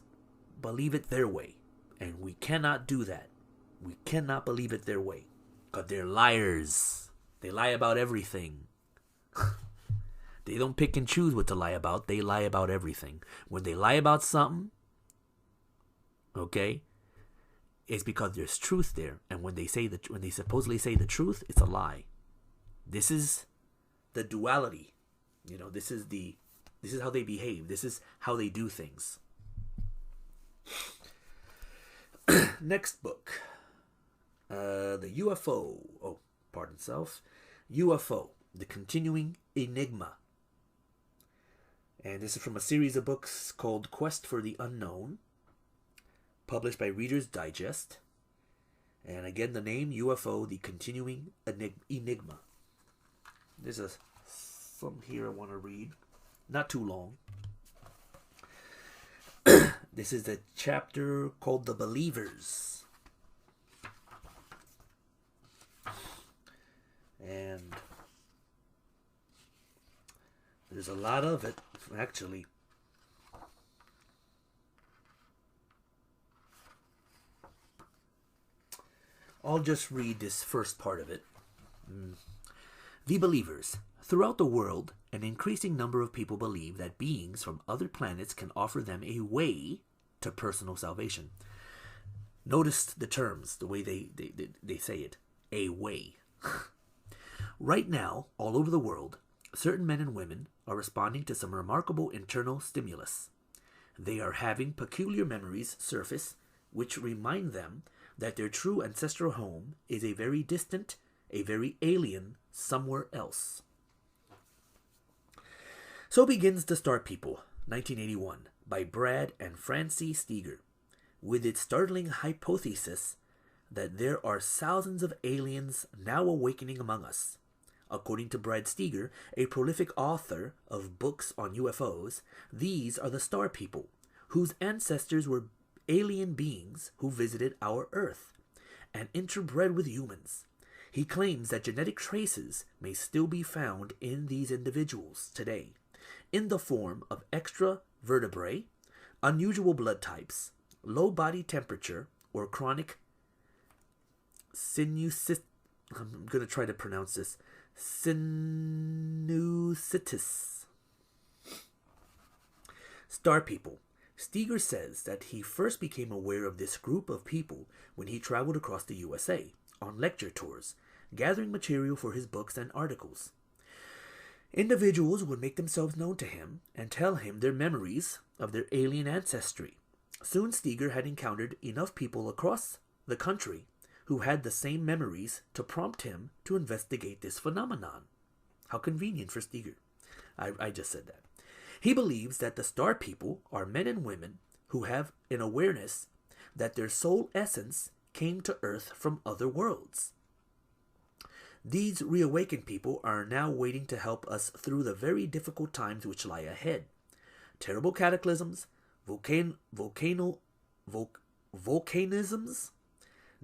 believe it their way, and we cannot do that. We cannot believe it their way, because they're liars. They lie about everything. They don't pick and choose what to lie about. They lie about everything. When they lie about something, okay, it's because there's truth there. And when they supposedly say the truth, it's a lie. This is the duality. You know, this is how they behave. This is how they do things. Next book. The UFO. Oh, pardon self. UFO. The Continuing Enigma. And this is from a series of books called Quest for the Unknown, published by Reader's Digest. And again, the name UFO, The Continuing Enigma. There's some here I want to read. Not too long. This is the chapter called The Believers. And there's a lot of it, actually. I'll just read this first part of it. The Believers. Throughout the world, an increasing number of people believe that beings from other planets can offer them a way to personal salvation. Notice the terms, the way they say it. A way. Right now, all over the world, certain men and women are responding to some remarkable internal stimulus. They are having peculiar memories surface, which remind them that their true ancestral home is a very distant, a very alien somewhere else. So begins The Star People, 1981, by Brad and Francie Steger, with its startling hypothesis that there are thousands of aliens now awakening among us. According to Brad Steger, a prolific author of books on UFOs, these are the Star People, whose ancestors were alien beings who visited our Earth and interbred with humans. He claims that genetic traces may still be found in these individuals today, in the form of extra vertebrae, unusual blood types, low body temperature, or chronic sinusitis. I'm going to try to pronounce this. Sinusitis. Star People. Steger says that he first became aware of this group of people when he traveled across the USA on lecture tours, gathering material for his books and articles. Individuals would make themselves known to him and tell him their memories of their alien ancestry. Soon Steger had encountered enough people across the country who had the same memories to prompt him to investigate this phenomenon. How convenient for Steger. I just said that. He believes that the Star People are men and women who have an awareness that their soul essence came to Earth from other worlds. These reawakened people are now waiting to help us through the very difficult times which lie ahead. Terrible cataclysms, volcanisms,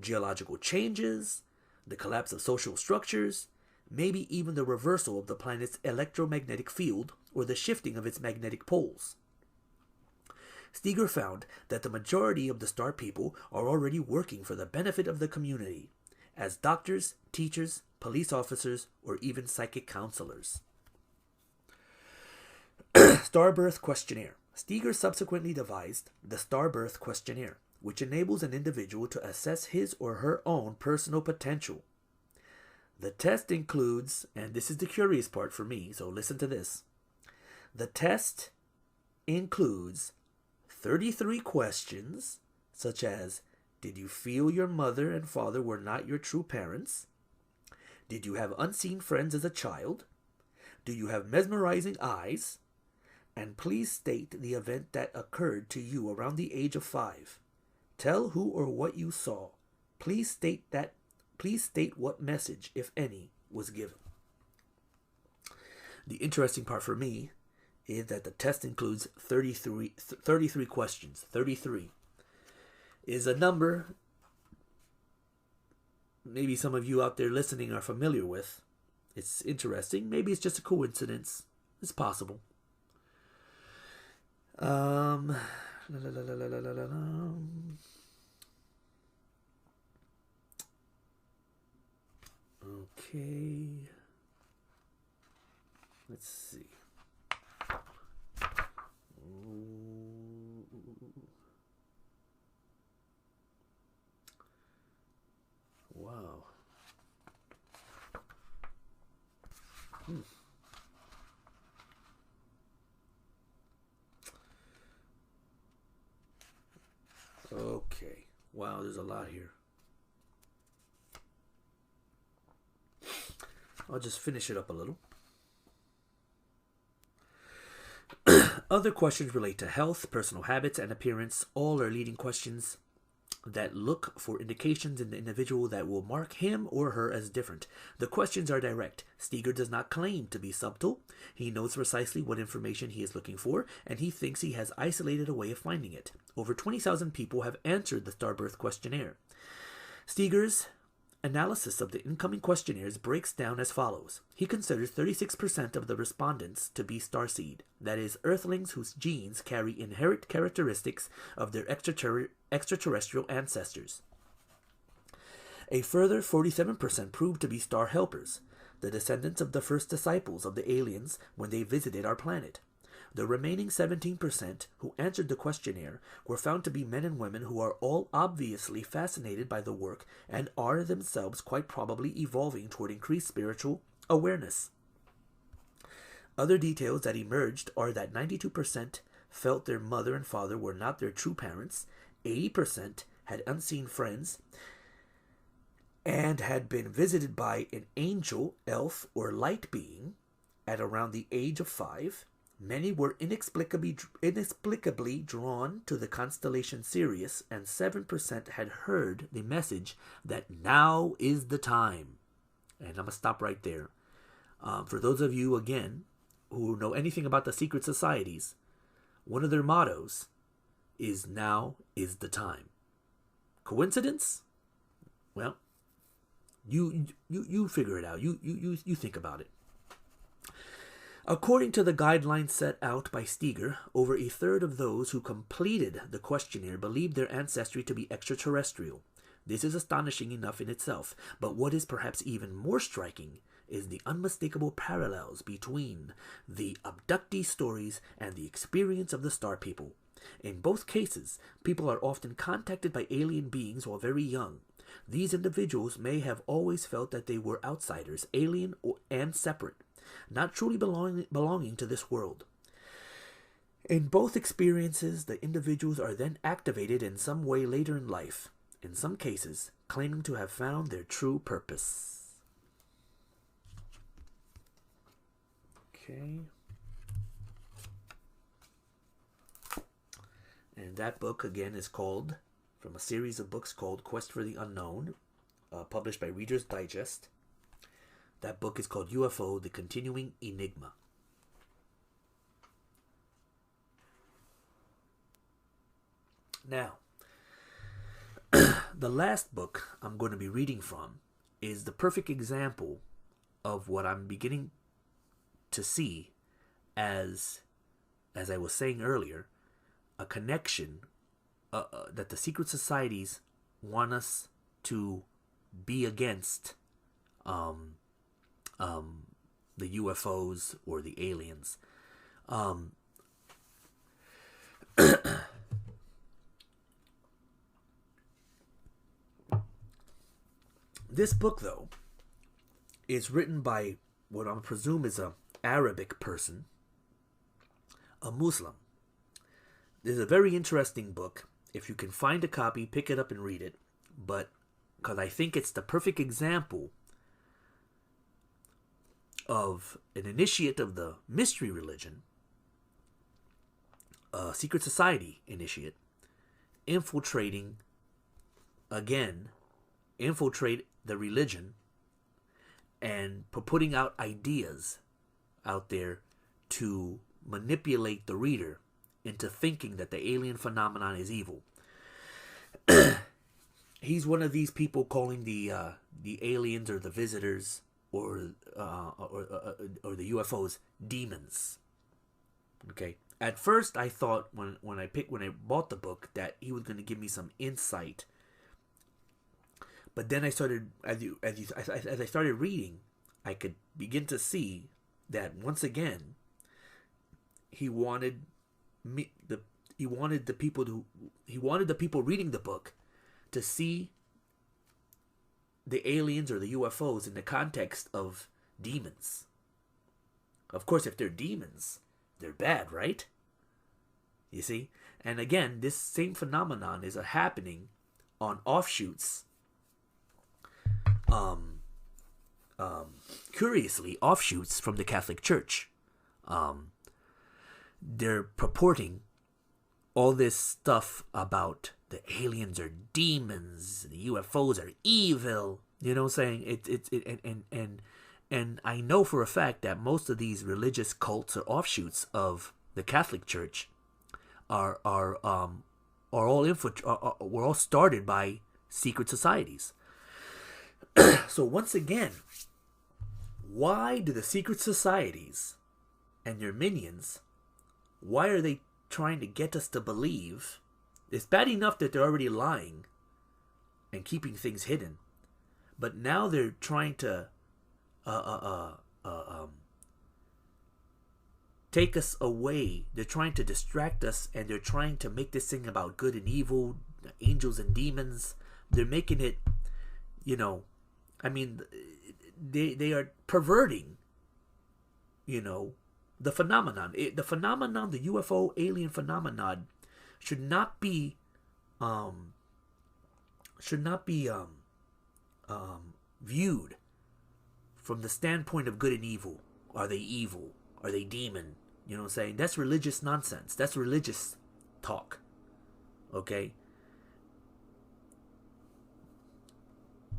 geological changes, the collapse of social structures, maybe even the reversal of the planet's electromagnetic field or the shifting of its magnetic poles. Steger found that the majority of the Star People are already working for the benefit of the community, as doctors, teachers, police officers, or even psychic counselors. Starbirth Questionnaire. Steger subsequently devised the Starbirth Questionnaire, which enables an individual to assess his or her own personal potential. The test includes, and this is the curious part for me, so listen to this. The test includes 33 questions, such as, did you feel your mother and father were not your true parents? Did you have unseen friends as a child? Do you have mesmerizing eyes? And please state the event that occurred to you around the age of 5. Tell who or what you saw. Please state what message, if any, was given. The interesting part for me is that the test includes 33 questions. 33 is a number maybe some of you out there listening are familiar with. It's interesting. Maybe it's just a coincidence. It's possible. Okay. Let's see. Wow. Okay. Wow, there's a lot here. I'll just finish it up a little. Other questions relate to health, personal habits, and appearance. All are leading questions that look for indications in the individual that will mark him or her as different. The questions are direct. Steger does not claim to be subtle. He knows precisely what information he is looking for, and he thinks he has isolated a way of finding it. Over 20,000 people have answered the Starbirth questionnaire. Steger's analysis of the incoming questionnaires breaks down as follows. He considers 36% of the respondents to be starseed, that is, Earthlings whose genes carry inherent characteristics of their extraterrestrial ancestors. A further 47% proved to be star helpers, the descendants of the first disciples of the aliens when they visited our planet. The remaining 17% who answered the questionnaire were found to be men and women who are all obviously fascinated by the work and are themselves quite probably evolving toward increased spiritual awareness. Other details that emerged are that 92% felt their mother and father were not their true parents, 80% had unseen friends, and had been visited by an angel, elf, or light being at around the age of 5. Many were inexplicably drawn to the constellation Sirius, and 7% had heard the message that now is the time. And I'm going to stop right there. For those of you, again, who know anything about the secret societies, one of their mottos is now is the time. Coincidence? Well, you figure it out. You think about it. According to the guidelines set out by Steger, over a third of those who completed the questionnaire believed their ancestry to be extraterrestrial. This is astonishing enough in itself, but what is perhaps even more striking is the unmistakable parallels between the abductee stories and the experience of the star people. In both cases, people are often contacted by alien beings while very young. These individuals may have always felt that they were outsiders, alien and separate, not truly belonging to this world. In both experiences, the individuals are then activated in some way later in life, in some cases claiming to have found their true purpose. Okay. And that book, again, is called, from a series of books called Quest for the Unknown, published by Reader's Digest. That book is called UFO, The Continuing Enigma. Now, the last book I'm going to be reading from is the perfect example of what I'm beginning to see as I was saying earlier, a connection that the secret societies want us to be against the UFOs or the aliens. This book, though, is written by what I presume is a Arabic person, a Muslim. This is a very interesting book. If you can find a copy, pick it up and read it. But because I think it's the perfect example of an initiate of the mystery religion, a secret society initiate, infiltrate the religion and putting out ideas out there to manipulate the reader into thinking that the alien phenomenon is evil. He's one of these people calling the aliens or the visitors or the UFOs demons. Okay. At first, I thought when I bought the book that he was going to give me some insight. But then I started, as I started reading, I could begin to see that once again, he wanted the people reading the book to see the aliens or the UFOs in the context of demons. Of course, if they're demons, they're bad, right? You see? And again, this same phenomenon is happening on offshoots. Curiously, offshoots from the Catholic Church. They're purporting all this stuff about the aliens are demons, the UFOs are evil. You know what I'm saying? And I know for a fact that most of these religious cults or offshoots of the Catholic Church were all started by secret societies. So once again, why do the secret societies and their minions, why are they trying to get us to believe? It's bad enough that they're already lying and keeping things hidden, but now they're trying to take us away. They're trying to distract us, and they're trying to make this thing about good and evil, angels and demons. They're making it, they are perverting, the phenomenon. The phenomenon, the UFO alien phenomenon, should not be viewed from the standpoint of good and evil. Are they evil? Are they demon? You know what I'm saying? That's religious nonsense. That's religious talk. Okay?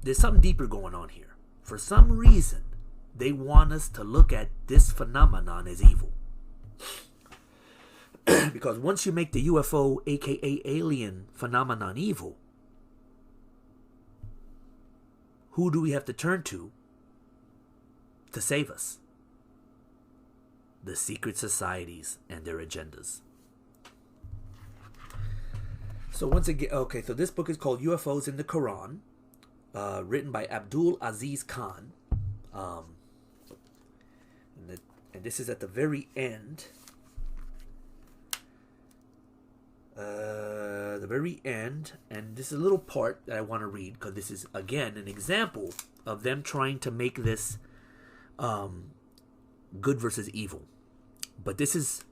There's something deeper going on here. For some reason, they want us to look at this phenomenon as evil. Because once you make the UFO, aka alien phenomenon, evil, who do we have to turn to save us? The secret societies and their agendas. So once again, okay, so this book is called UFOs in the Quran, written by Abdul Aziz Khan. And this is at the very end. And this is a little part that I want to read, because this is again an example of them trying to make this good versus evil. But this is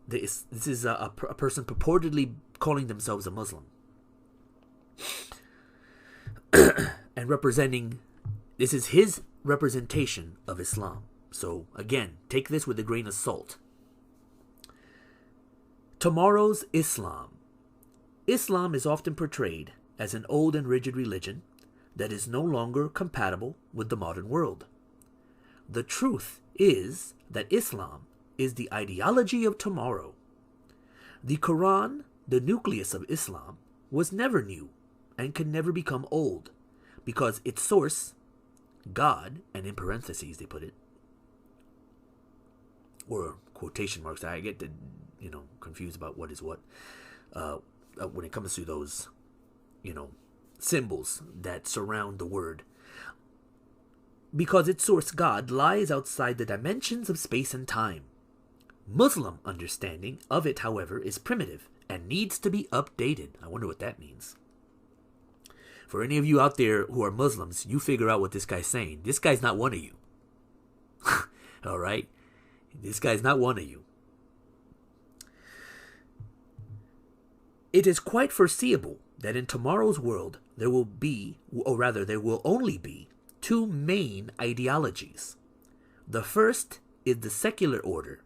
a person purportedly calling themselves a Muslim and representing. This is his representation of Islam. So again, take this with a grain of salt. Tomorrow's Islam. Islam is often portrayed as an old and rigid religion that is no longer compatible with the modern world. The truth is that Islam is the ideology of tomorrow. The Quran, the nucleus of Islam, was never new and can never become old, because its source, God, and in parentheses they put it, or quotation marks, I get confused about what is what when it comes to those symbols that surround the word, because its source, God, lies outside the dimensions of space and time. Muslim understanding of it, however, is primitive and needs to be updated. I wonder what that means. For any of you out there who are Muslims, you figure out what this guy's saying. This guy's not one of you. All right? This guy's not one of you. It is quite foreseeable that in tomorrow's world there will be, or rather there will only be, two main ideologies. The first is the secular order,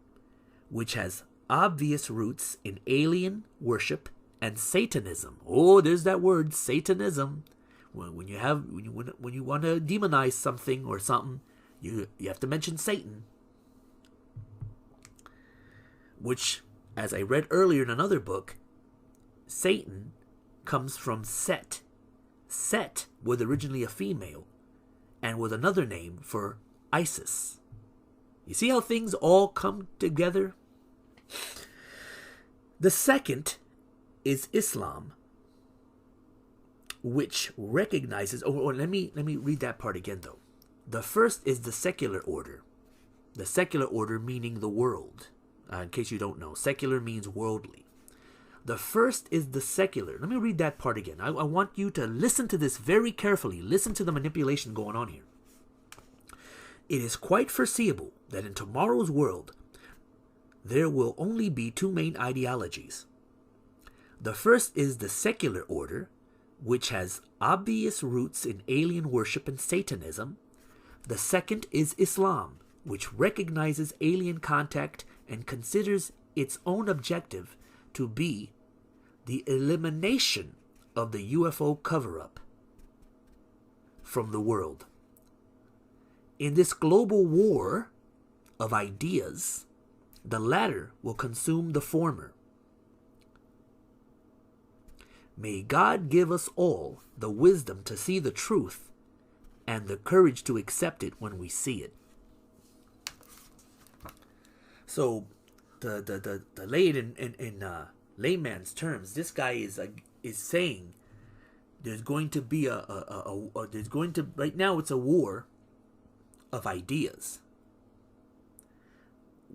which has obvious roots in alien worship and Satanism. Oh, there's that word, Satanism. When you want to demonize something or something, you have to mention Satan. Which, as I read earlier in another book, Satan comes from Set. Set was originally a female and was another name for Isis. You see how things all come together? The second is Islam, which recognizes... let me read that part again, though. The first is the secular order. The secular order meaning the world. In case you don't know, secular means worldly. The first is the secular. Let me read that part again. I want you to listen to this very carefully. Listen to the manipulation going on here. It is quite foreseeable that in tomorrow's world, there will only be two main ideologies. The first is the secular order, which has obvious roots in alien worship and Satanism. The second is Islam, which recognizes alien contact and considers its own objective to be the elimination of the UFO cover-up from the world. In this global war of ideas, the latter will consume the former. May God give us all the wisdom to see the truth and the courage to accept it when we see it. So, the laid in layman's terms, this guy is saying there's going to be right now it's a war of ideas,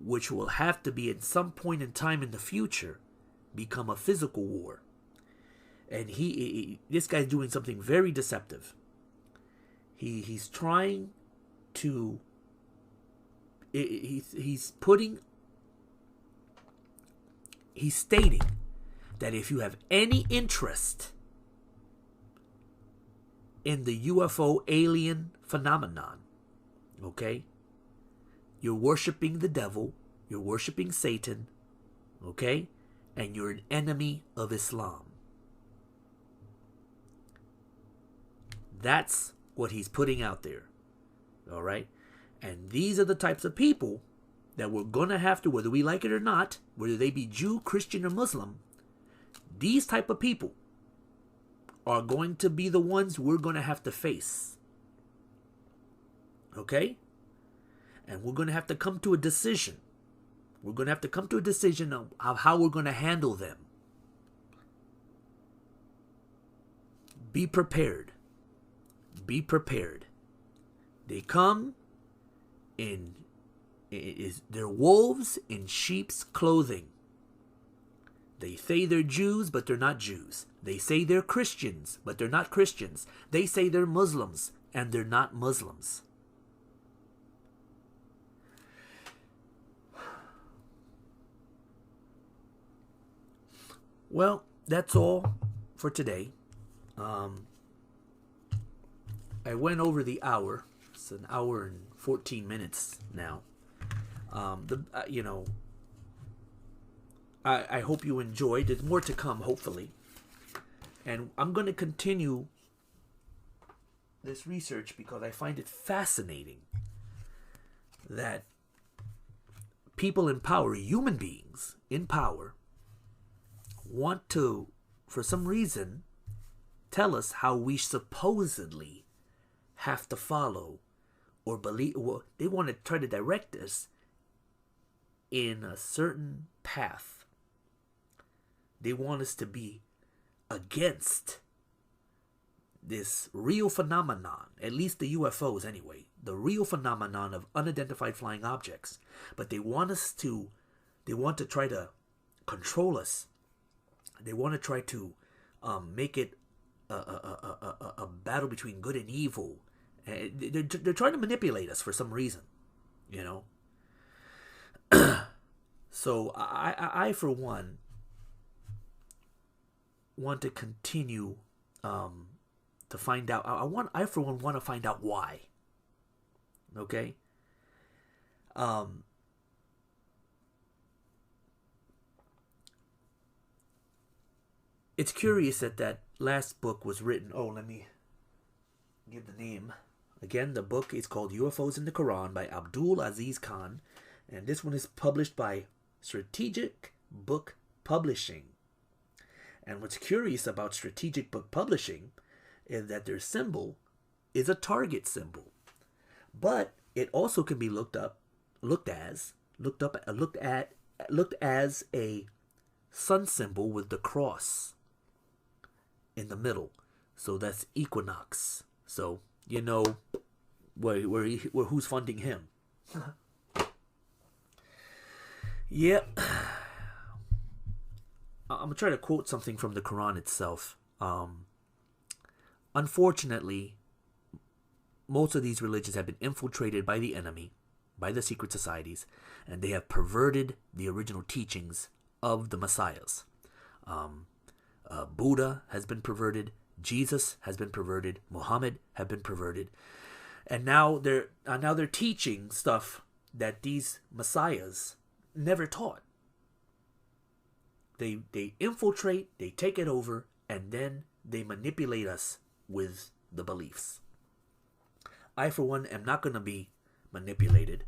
which will have to be at some point in time in the future become a physical war. And this guy's doing something very deceptive. He's trying to he's stating that if you have any interest in the UFO alien phenomenon, okay, you're worshiping the devil, you're worshiping Satan, okay, and you're an enemy of Islam. That's what he's putting out there. All right? And these are the types of people that we're going to have to, whether we like it or not, whether they be Jew, Christian, or Muslim, these type of people are going to be the ones we're going to have to face. Okay? And we're going to have to come to a decision. We're going to have to come to a decision of how we're going to handle them. Be prepared. Be prepared. They come they're wolves in sheep's clothing. They say they're Jews, but they're not Jews. They say they're Christians, but they're not Christians. They say they're Muslims, and they're not Muslims. Well, that's all for today. I went over the hour. It's an hour and 14 minutes now. I hope you enjoyed. There's more to come, hopefully. And I'm going to continue this research because I find it fascinating that people in power, human beings in power, want to, for some reason, tell us how we supposedly have to follow or believe. Well, they want to try to direct us in a certain path. They want us to be against this real phenomenon, at least the UFOs anyway, the real phenomenon of unidentified flying objects. But they want to try to control us. They want to try to make it a battle between good and evil. They're trying to manipulate us for some reason, you know. So I for one want to continue to find out. I for one want to find out why. Okay. It's curious that last book was written. Oh, let me give the name. Again, the book is called UFOs in the Quran by Abdul Aziz Khan. And this one is published by Strategic Book Publishing. And what's curious about Strategic Book Publishing is that their symbol is a target symbol. But it also can be looked as a sun symbol with the cross in the middle. So that's equinox. So you know where who's funding him. Yep. I'm gonna try to quote something from the Quran itself. Unfortunately, most of these religions have been infiltrated by the enemy, by the secret societies, and they have perverted the original teachings of the messiahs. Buddha has been perverted, Jesus has been perverted, Muhammad have been perverted, and now they're teaching stuff that these messiahs never taught. They infiltrate, they take it over, and then they manipulate us with the beliefs. I, for one, am not going to be manipulated.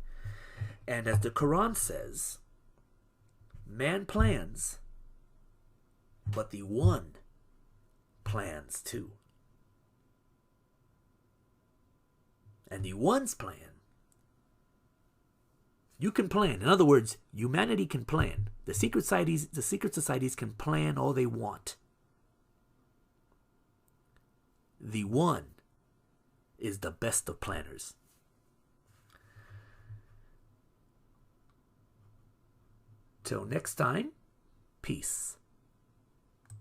And as the Quran says, man plans, but the One plans too. And the One's plan, you can plan. In other words, humanity can plan. The secret societies can plan all they want. The One is the best of planners. Till next time, peace.